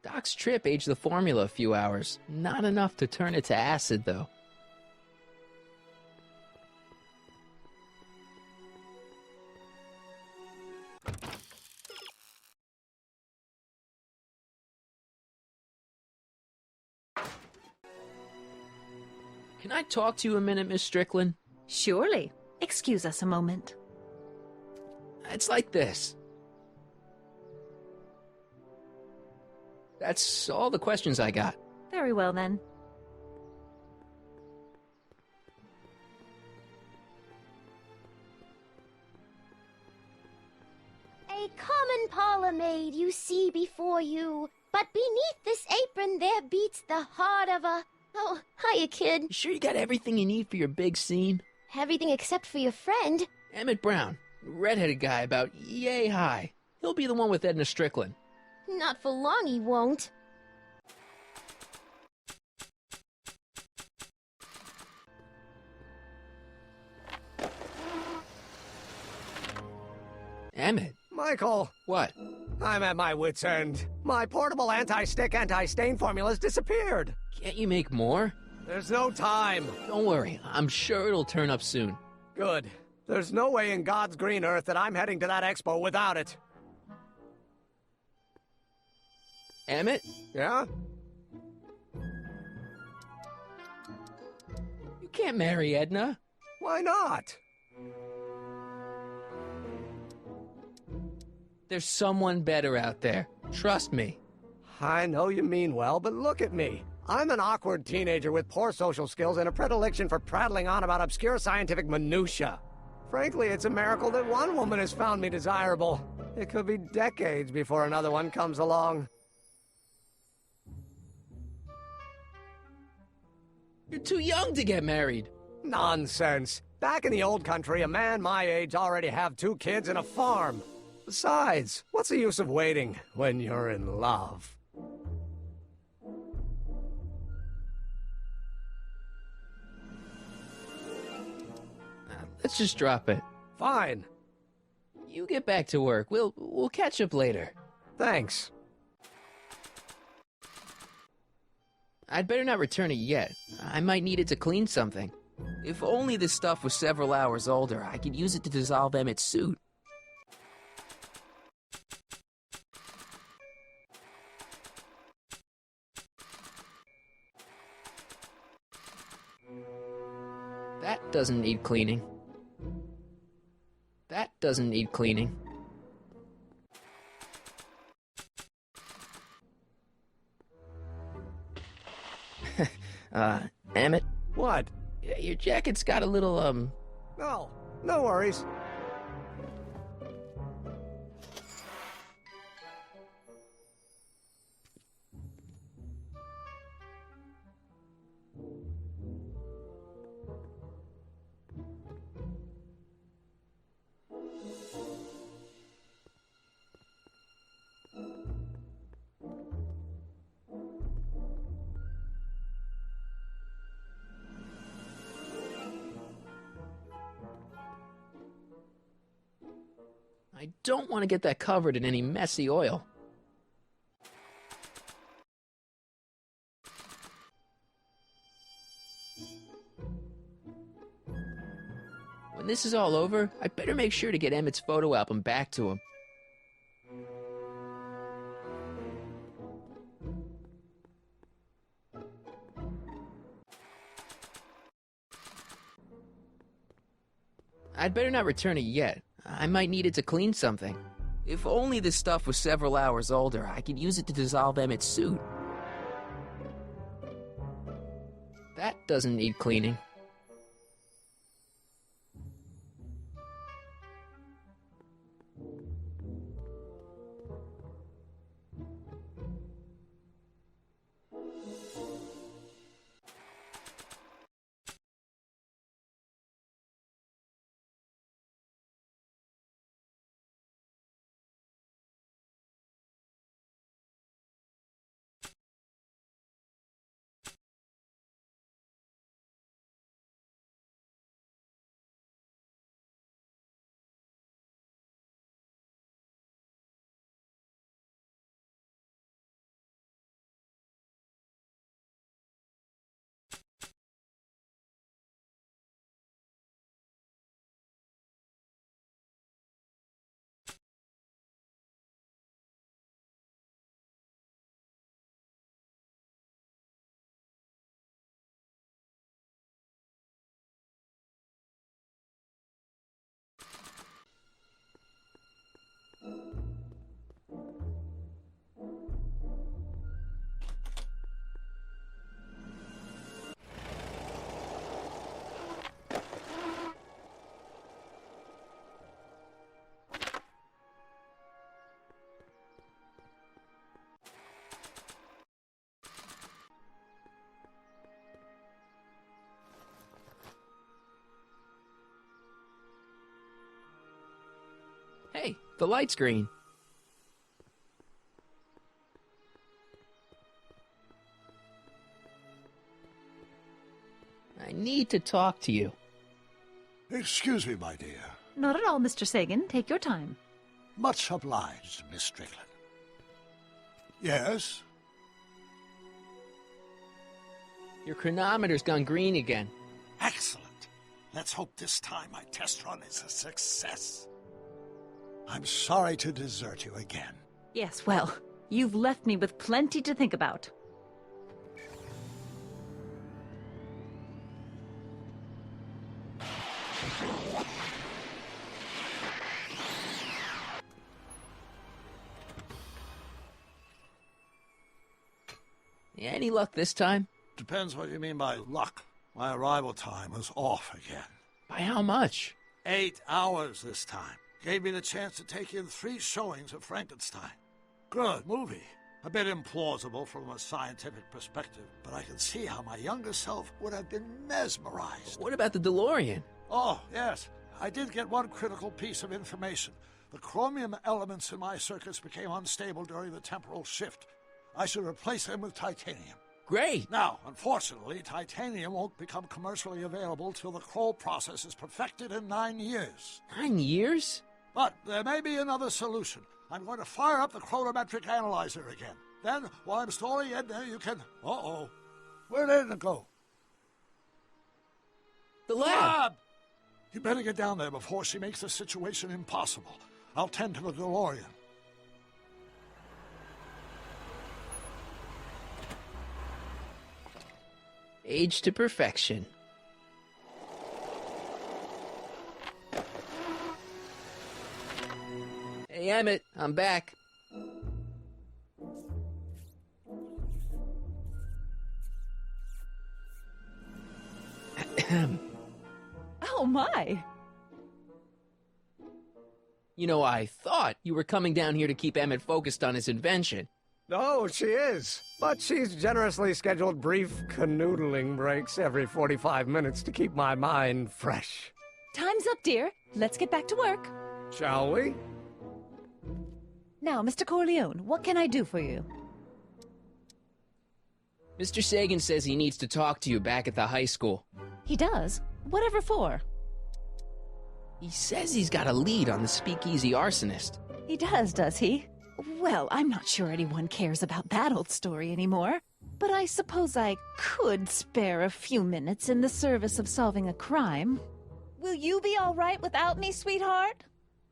Doc's trip aged the formula a few hours. Not enough to turn it to acid, though. Can I talk to you a minute, Miss Strickland? Surely. Excuse us a moment. It's like this. That's all the questions I got. Very well, then. A common parlor maid you see before you, but beneath this apron there beats the heart of a... Oh, hiya, kid. You sure you got everything you need for your big scene? Everything except for your friend. Emmett Brown, redheaded guy about yay high. He'll be the one with Edna Strickland. Not for long, he won't. Emmett? Michael! What? I'm at my wit's end. My portable anti-stick, anti-stain formula's disappeared. Can't you make more? There's no time. Don't worry, I'm sure it'll turn up soon. Good. There's no way in God's green earth that I'm heading to that expo without it. Emmett? Yeah? You can't marry Edna. Why not? There's someone better out there. Trust me. I know you mean well, but look at me. I'm an awkward teenager with poor social skills and a predilection for prattling on about obscure scientific minutiae. Frankly, it's a miracle that one woman has found me desirable. It could be decades before another one comes along. You're too young to get married. Nonsense. Back in the old country, a man my age already have 2 kids and a farm. Besides, what's the use of waiting when you're in love? Let's just drop it. Fine. You get back to work. We'll catch up later. Thanks. I'd better not return it yet. I might need it to clean something. If only this stuff was several hours older, I could use it to dissolve Emmett's suit. That doesn't need cleaning. That doesn't need cleaning. Emmett, What? your jacket's got a little, No, no worries. I don't want to get that covered in any messy oil. When this is all over, I'd better make sure to get Emmett's photo album back to him. I'd better not return it yet. I might need it to clean something. If only this stuff was several hours older, I could use it to dissolve Emmett's suit. That doesn't need cleaning. Hey, the light's green. I need to talk to you. Excuse me, my dear. Not at all, Mr. Sagan. Take your time. Much obliged, Miss Strickland. Yes? Your chronometer's gone green again. Excellent. Let's hope this time my test run is a success. I'm sorry to desert you again. Yes, well, you've left me with plenty to think about. Any luck this time? Depends what you mean by luck. My arrival time was off again. By how much? 8 hours this time. Gave me the chance to take in 3 showings of Frankenstein. Good movie. A bit implausible from a scientific perspective, but I can see how my younger self would have been mesmerized. What about the DeLorean? Oh, yes. I did get one critical piece of information. The chromium elements in my circuits became unstable during the temporal shift. I should replace them with titanium. Great! Now, unfortunately, titanium won't become commercially available till the Kroll process is perfected in 9 years. 9 years? But there may be another solution. I'm going to fire up the chronometric analyzer again. Then, while I'm stalling in there, you can... Uh-oh. Where did it go? The lab! You better get down there before she makes the situation impossible. I'll tend to the DeLorean. Age to perfection. Hey, Emmett, I'm back. Oh, my. You know, I thought you were coming down here to keep Emmett focused on his invention. Oh, she is. But she's generously scheduled brief canoodling breaks every 45 minutes to keep my mind fresh. Time's up, dear. Let's get back to work. Shall we? Now, Mr. Corleone, what can I do for you? Mr. Sagan says he needs to talk to you back at the high school. He does? Whatever for? He says he's got a lead on the speakeasy arsonist. He does he? Well, I'm not sure anyone cares about that old story anymore. But I suppose I could spare a few minutes in the service of solving a crime. Will you be all right without me, sweetheart?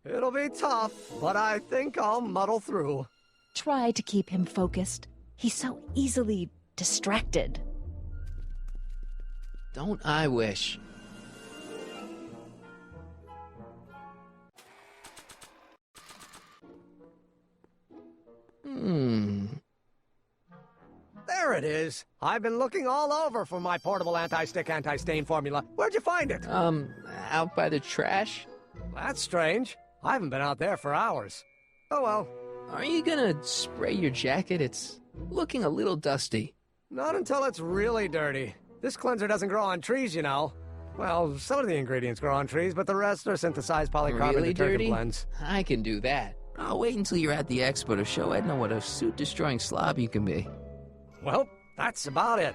It'll be tough, but I think I'll muddle through. Try to keep him focused. He's so easily distracted. Don't I wish? There it is. I've been looking all over for my portable anti-stick, anti-stain formula. Where'd you find it? Out by the trash? That's strange. I haven't been out there for hours. Oh well. Are you gonna spray your jacket? It's looking a little dusty. Not until it's really dirty. This cleanser doesn't grow on trees, you know. Well, some of the ingredients grow on trees, but the rest are synthesized polycarbonate Really detergent dirty? blends. I can do that. I'll wait until you're at the expo to show Edna what a suit-destroying slob you can be. Well, that's about it.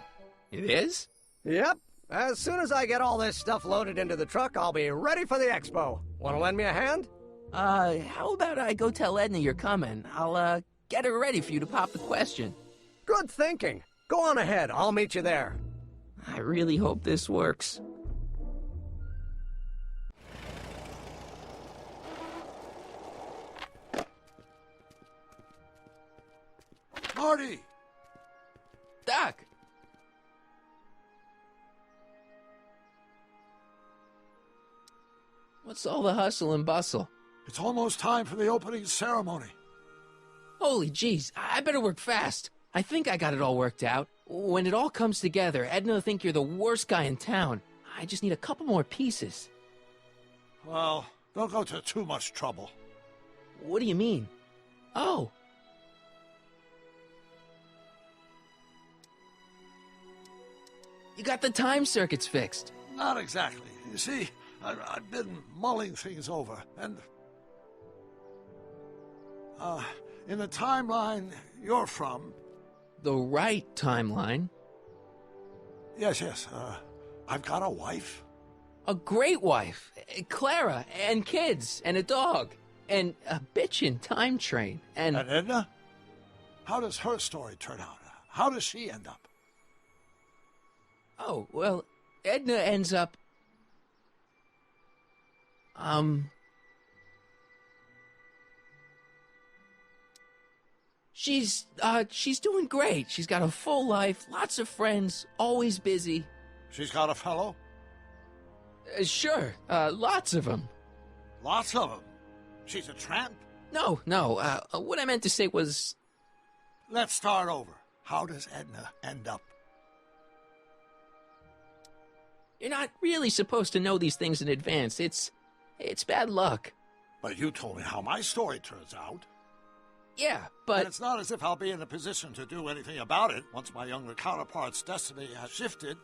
It is? Yep. As soon as I get all this stuff loaded into the truck, I'll be ready for the expo. Want to lend me a hand? How about I go tell Edna you're coming? I'll, get her ready for you to pop the question. Good thinking. Go on ahead. I'll meet you there. I really hope this works. Marty! Doc! What's all the hustle and bustle? It's almost time for the opening ceremony. Holy jeez, I better work fast. I think I got it all worked out. When it all comes together, Edna will think you're the worst guy in town. I just need a couple more pieces. Well, don't go to too much trouble. What do you mean? Oh. You got the time circuits fixed. Not exactly. You see, I've been mulling things over, and... in the timeline you're from... The right timeline? Yes, I've got a wife. A great wife. Clara, and kids, and a dog, and a bitchin' time train, and... And Edna? How does her story turn out? How does she end up? Oh, well, Edna ends up... She's doing great. She's got a full life, lots of friends, always busy. She's got a fellow? Sure, lots of them. Lots of them? She's a tramp? No, what I meant to say was... Let's start over. How does Edna end up? You're not really supposed to know these things in advance. It's bad luck. But you told me how my story turns out. Yeah, but... And it's not as if I'll be in a position to do anything about it once my younger counterpart's destiny has shifted.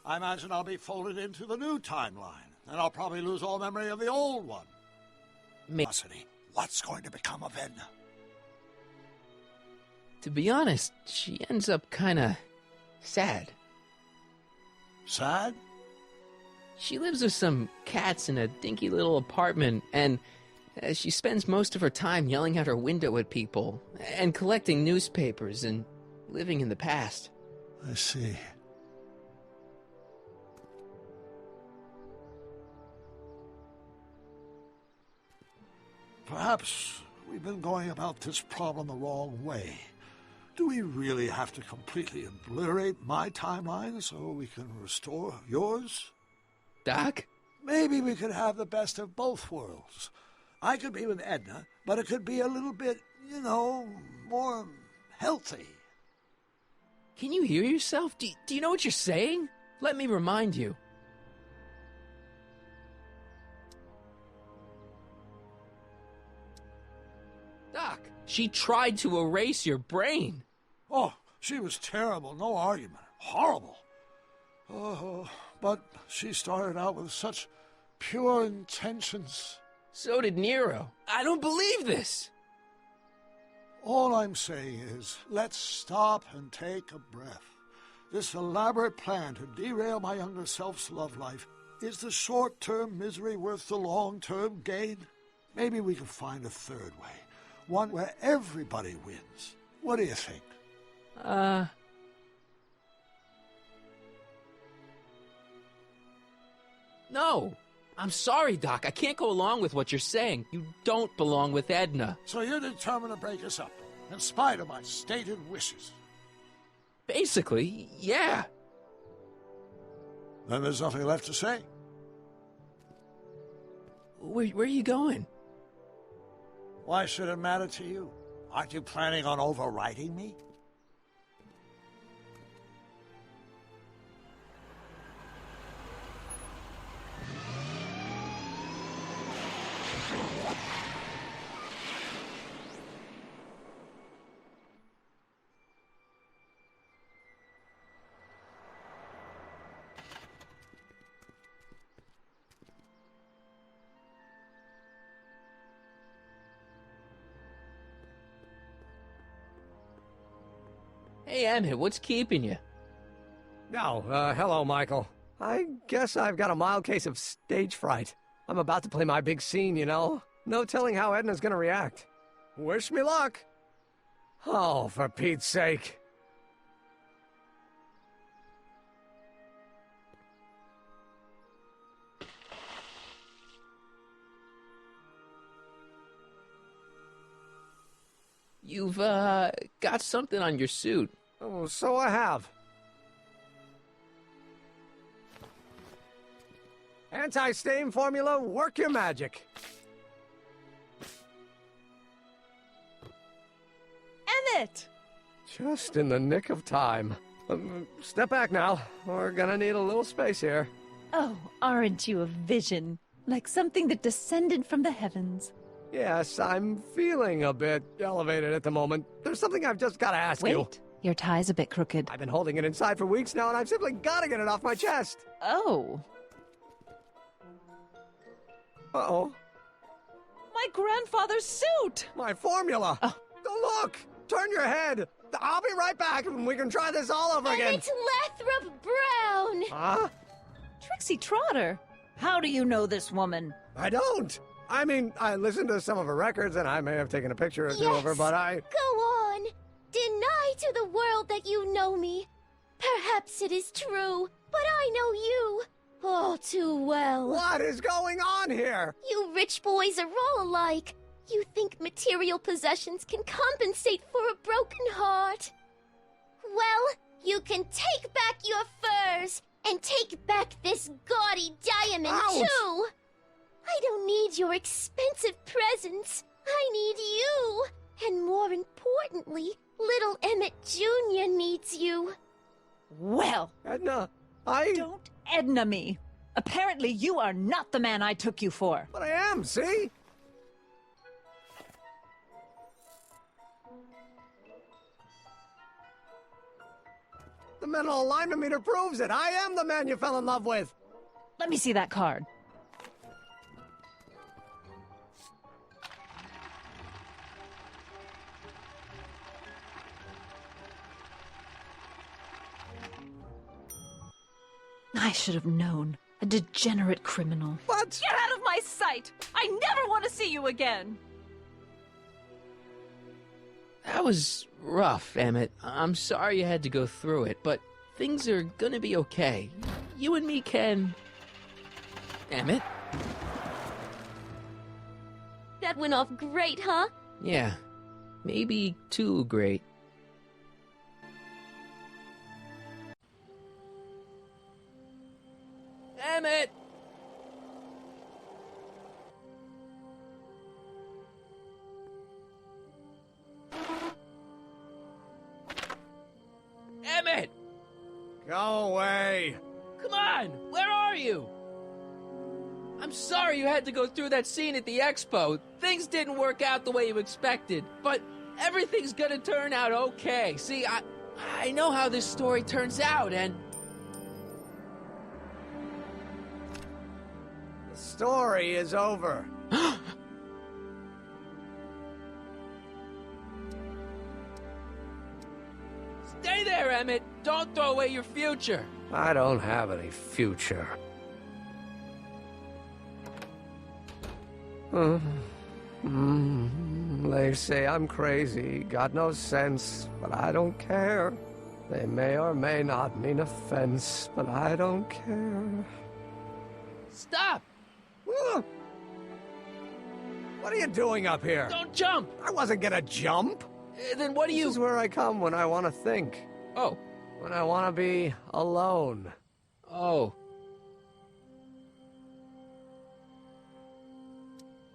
I imagine I'll be folded into the new timeline, and I'll probably lose all memory of the old one. What's going to become of Edna? To be honest, she ends up kinda... sad. Sad? She lives with some cats in a dinky little apartment, and she spends most of her time yelling out her window at people, and collecting newspapers, and living in the past. I see. Perhaps we've been going about this problem the wrong way. Do we really have to completely obliterate my timeline so we can restore yours? Doc? Maybe we could have the best of both worlds. I could be with Edna, but it could be a little bit, more healthy. Can you hear yourself? Do you know what you're saying? Let me remind you. She tried to erase your brain. Oh, she was terrible, no argument. Horrible. Oh, but she started out with such pure intentions. So did Nero. I don't believe this. All I'm saying is, let's stop and take a breath. This elaborate plan to derail my younger self's love life, is the short-term misery worth the long-term gain? Maybe we can find a third way. One where everybody wins. What do you think? No. I'm sorry, Doc. I can't go along with what you're saying. You don't belong with Edna. So you're determined to break us up, in spite of my stated wishes? Basically, yeah. Then there's nothing left to say. Where are you going? Why should it matter to you? Aren't you planning on overriding me? Hey, Emmett, what's keeping you? Oh, hello, Michael. I guess I've got a mild case of stage fright. I'm about to play my big scene, you know? No telling how Edna's gonna react. Wish me luck! Oh, for Pete's sake. You've, got something on your suit. Oh, so I have. Anti-stain formula, work your magic. Emmett! Just in the nick of time. Step back now. We're gonna need a little space here. Oh, aren't you a vision? Like something that descended from the heavens. Yes, I'm feeling a bit elevated at the moment. There's something I've just gotta ask you. Wait, your tie's a bit crooked. I've been holding it inside for weeks now, and I've simply gotta get it off my chest. Oh. Uh-oh. My grandfather's suit! My formula! Oh. Look! Turn your head! I'll be right back, and we can try this all over again. It's Lathrop Brown! Huh? Trixie Trotter! How do you know this woman? I don't! I mean, I listened to some of her records, and I may have taken a picture or two of her, but I... Go on! Deny to the world that you know me. Perhaps it is true, but I know you all too well. What is going on here? You rich boys are all alike. You think material possessions can compensate for a broken heart. Well, you can take back your furs, and take back this gaudy diamond, Ouch! too! I don't need your expensive presents. I need you. And more importantly, little Emmett Jr. needs you. Well, Edna, don't Edna me. Apparently you are not the man I took you for. But I am, see? The mental alignment meter proves it. I am the man you fell in love with. Let me see that card. I should have known. A degenerate criminal. What? Get out of my sight! I never want to see you again! That was rough, Emmett. I'm sorry you had to go through it, but things are gonna be okay. You and me can... Emmett? That went off great, huh? Yeah. Maybe too great. Emmett! Emmett! Go away. Come on! Where are you? I'm sorry you had to go through that scene at the expo. Things didn't work out the way you expected. But Everything's gonna turn out okay. See, I know how this story turns out, and... The story is over. Stay there, Emmett! Don't throw away your future! I don't have any future. They say I'm crazy, got no sense, but I don't care. They may or may not mean offense, but I don't care. Stop! What are you doing up here? Don't jump! I wasn't gonna jump. Then what do you... This is where I come when I want to think. Oh. When I want to be alone. Oh.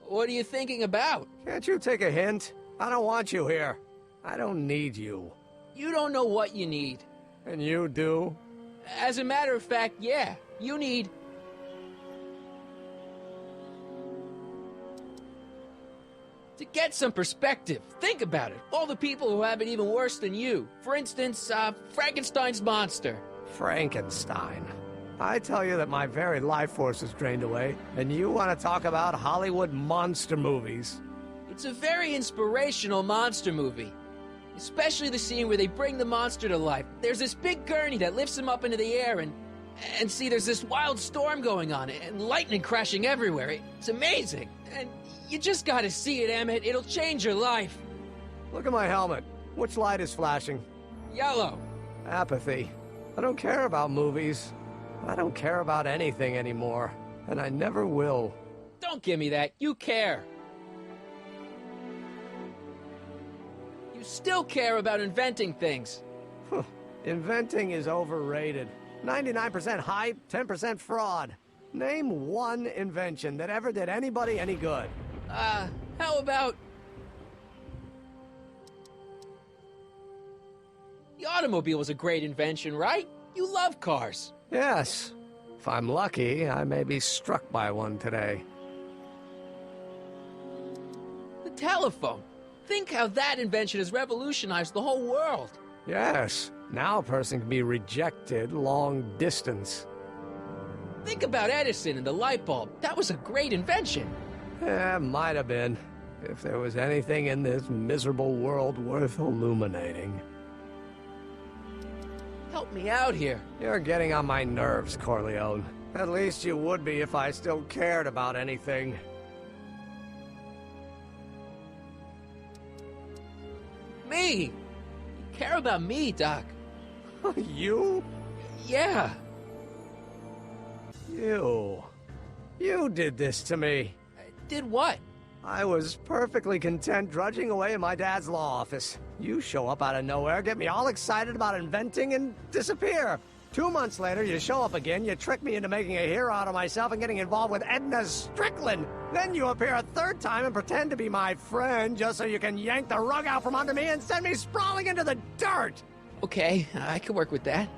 What are you thinking about? Can't you take a hint? I don't want you here. I don't need you. You don't know what you need. And you do? As a matter of fact, yeah. You need... to get some perspective. Think about it. All the people who have it even worse than you. For instance, Frankenstein's monster. Frankenstein. I tell you that my very life force is drained away, and you want to talk about Hollywood monster movies. It's a very inspirational monster movie. Especially the scene where they bring the monster to life. There's this big gurney that lifts him up into the air, and see, there's this wild storm going on, and lightning crashing everywhere. It's amazing. And you just gotta see it, Emmett. It'll change your life. Look at my helmet. Which light is flashing? Yellow. Apathy. I don't care about movies. I don't care about anything anymore. And I never will. Don't give me that. You care. You still care about inventing things. Inventing is overrated. 99% hype, 10% fraud. Name one invention that ever did anybody any good. How about... the automobile was a great invention, right? You love cars. Yes. If I'm lucky, I may be struck by one today. The telephone. Think how that invention has revolutionized the whole world. Yes. Now a person can be rejected long distance. Think about Edison and the light bulb. That was a great invention. Yeah, might have been. If there was anything in this miserable world worth illuminating. Help me out here. You're getting on my nerves, Corleone. At least you would be if I still cared about anything. Me? You care about me, Doc. You? Yeah. You did this to me. Did what? I was perfectly content drudging away in my dad's law office. You show up out of nowhere, get me all excited about inventing, and disappear. 2 months later, you show up again, you trick me into making a hero out of myself and getting involved with Edna Strickland. Then you appear a third time and pretend to be my friend just so you can yank the rug out from under me and send me sprawling into the dirt. Okay, I can work with that.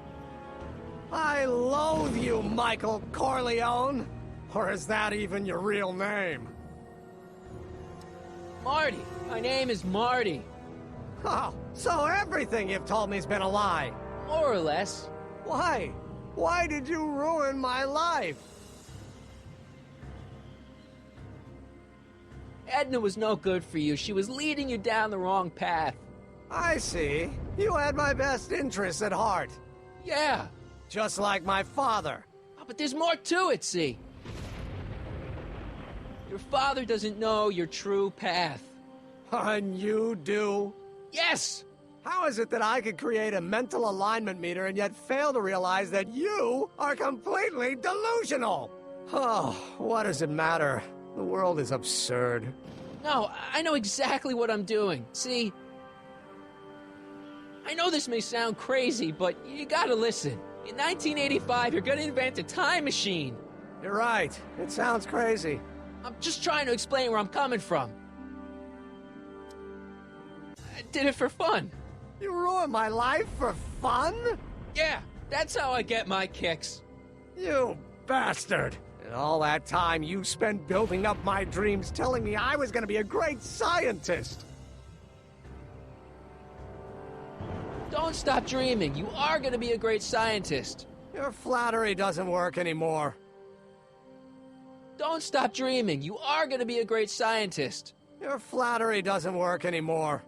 I loathe you, Michael Corleone. Or is that even your real name? Marty. My name is Marty. Oh, so everything you've told me's been a lie. More or less. Why? Why did you ruin my life? Edna was no good for you. She was leading you down the wrong path. I see. You had my best interests at heart. Yeah. Just like my father. Oh, but there's more to it, see? Your father doesn't know your true path. And you do? Yes! How is it that I could create a mental alignment meter and yet fail to realize that you are completely delusional? Oh, what does it matter? The world is absurd. No, I know exactly what I'm doing. See, I know this may sound crazy, but you gotta listen. In 1985, you're gonna invent a time machine. You're right. It sounds crazy. I'm just trying to explain where I'm coming from. I did it for fun. You ruined my life for fun? Yeah, that's how I get my kicks. You bastard! And all that time you spent building up my dreams telling me I was gonna be a great scientist. Don't stop dreaming. You are gonna be a great scientist. Your flattery doesn't work anymore. Don't stop dreaming. You are gonna be a great scientist. Your flattery doesn't work anymore.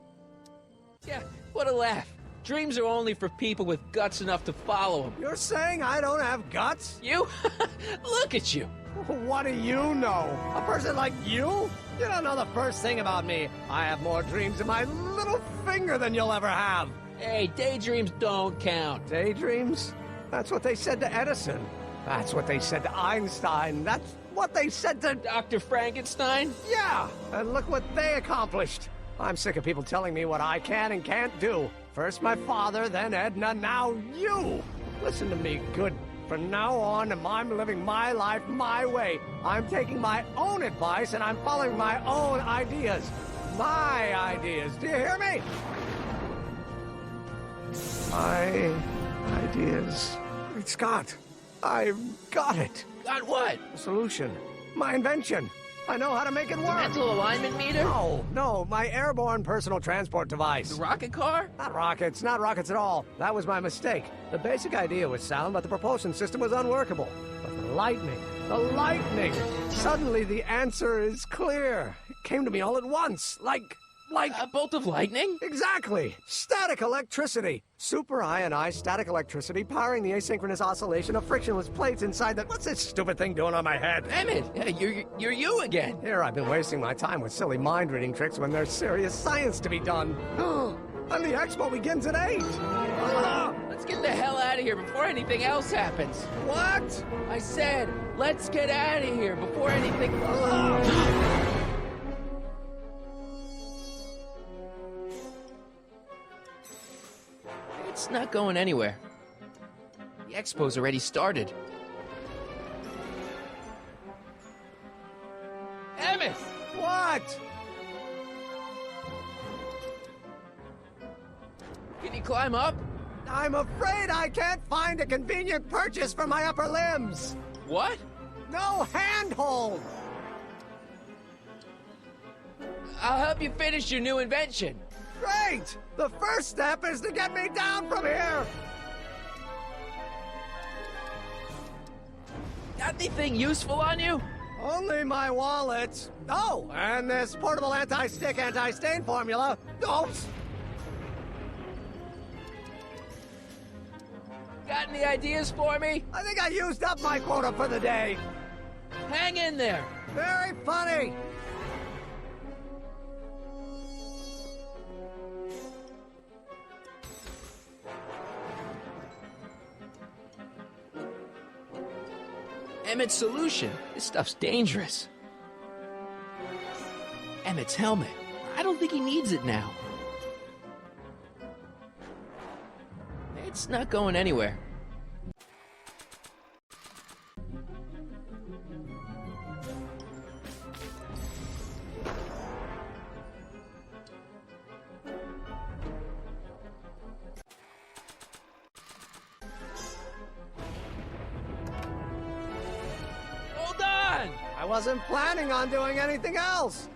Yeah, what a laugh. Dreams are only for people with guts enough to follow them. You're saying I don't have guts? You? Look at you. What do you know? A person like you? You don't know the first thing about me. I have more dreams in my little finger than you'll ever have. Hey, daydreams don't count. Daydreams? That's what they said to Edison. That's what they said to Einstein. That's what they said to Dr. Frankenstein? Yeah, and look what they accomplished. I'm sick of people telling me what I can and can't do. First my father, then Edna, now you. Listen to me, good. From now on, I'm living my life my way. I'm taking my own advice and I'm following my own ideas. My ideas. Do you hear me? My ideas. Great Scott. I've got it. Got what? A solution. My invention. I know how to make it work. Mental alignment meter? No, my airborne personal transport device. The rocket car? Not rockets at all. That was my mistake. The basic idea was sound, but the propulsion system was unworkable. But the lightning! Suddenly the answer is clear. It came to me all at once, like... A bolt of lightning? Exactly! Static electricity! Super ionized static electricity powering the asynchronous oscillation of frictionless plates inside the... What's this stupid thing doing on my head? Emmett, you're you again. Here I've been wasting my time with silly mind-reading tricks when there's serious science to be done. And the expo begins at 8! Let's get the hell out of here before anything else happens. What? I said, let's get out of here before anything... It's not going anywhere. The expo's already started. Emmett! What? Can you climb up? I'm afraid I can't find a convenient purchase for my upper limbs. What? No handhold. I'll help you finish your new invention. Great! The first step is to get me down from here! Got anything useful on you? Only my wallet. Oh, and this portable anti-stick, anti-stain formula. Oops! Got any ideas for me? I think I used up my quota for the day. Hang in there. Very funny. Emmett's solution. This stuff's dangerous. Emmett's helmet. I don't think he needs it now. It's not going anywhere. Hold on! I wasn't planning on doing anything else.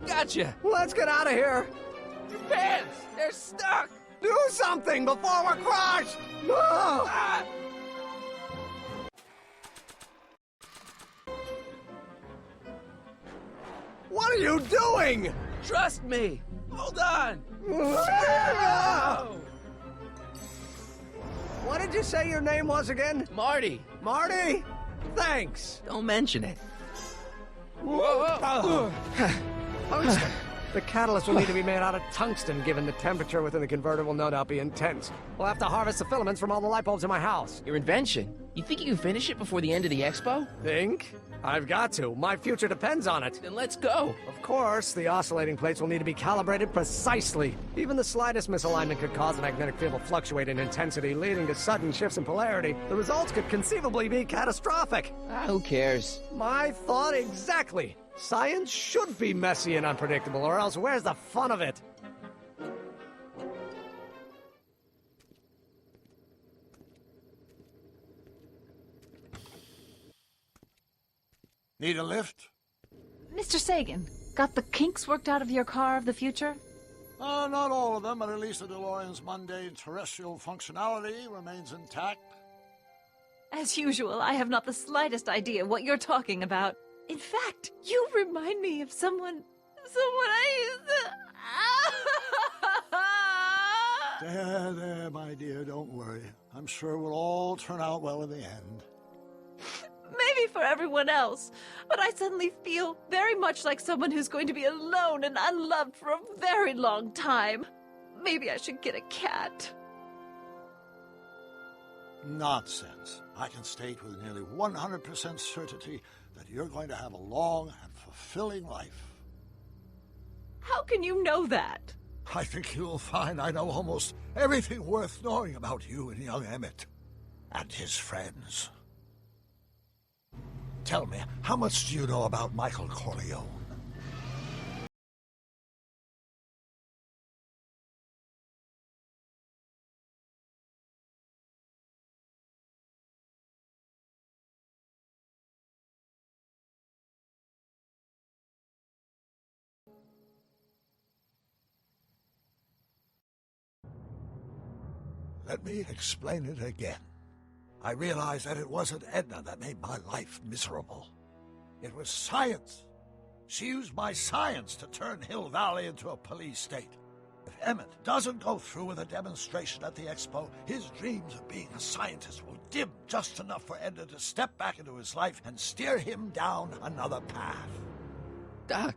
Gotcha! Let's get out of here. Your pants! They're stuck! Do something before we're crushed! Ah! What are you doing? Trust me! Hold on! What did you say your name was again? Marty! Marty? Thanks. Don't mention it. Tungsten. The catalyst will need to be made out of tungsten, given the temperature within the converter will no doubt be intense. We'll have to harvest the filaments from all the light bulbs in my house. Your invention? You think you can finish it before the end of the expo? Think? I've got to. My future depends on it. Then let's go. Of course, the oscillating plates will need to be calibrated precisely. Even the slightest misalignment could cause the magnetic field to fluctuate in intensity, leading to sudden shifts in polarity. The results could conceivably be catastrophic. Who cares? My thought exactly. Science should be messy and unpredictable, or else where's the fun of it? Need a lift? Mr. Sagan, got the kinks worked out of your car of the future? Not all of them, but at least the DeLorean's mundane terrestrial functionality remains intact. As usual, I have not the slightest idea what you're talking about. In fact, you remind me of someone I used to... There, my dear, don't worry. I'm sure we'll all turn out well in the end. Maybe for everyone else, but I suddenly feel very much like someone who's going to be alone and unloved for a very long time. Maybe I should get a cat. Nonsense. I can state with nearly 100% certainty that you're going to have a long and fulfilling life. How can you know that? I think you'll find I know almost everything worth knowing about you and young Emmett and his friends. Tell me, how much do you know about Michael Corleone? Let me explain it again. I realized that it wasn't Edna that made my life miserable. It was science. She used my science to turn Hill Valley into a police state. If Emmett doesn't go through with a demonstration at the expo, his dreams of being a scientist will dim just enough for Edna to step back into his life and steer him down another path. Doc.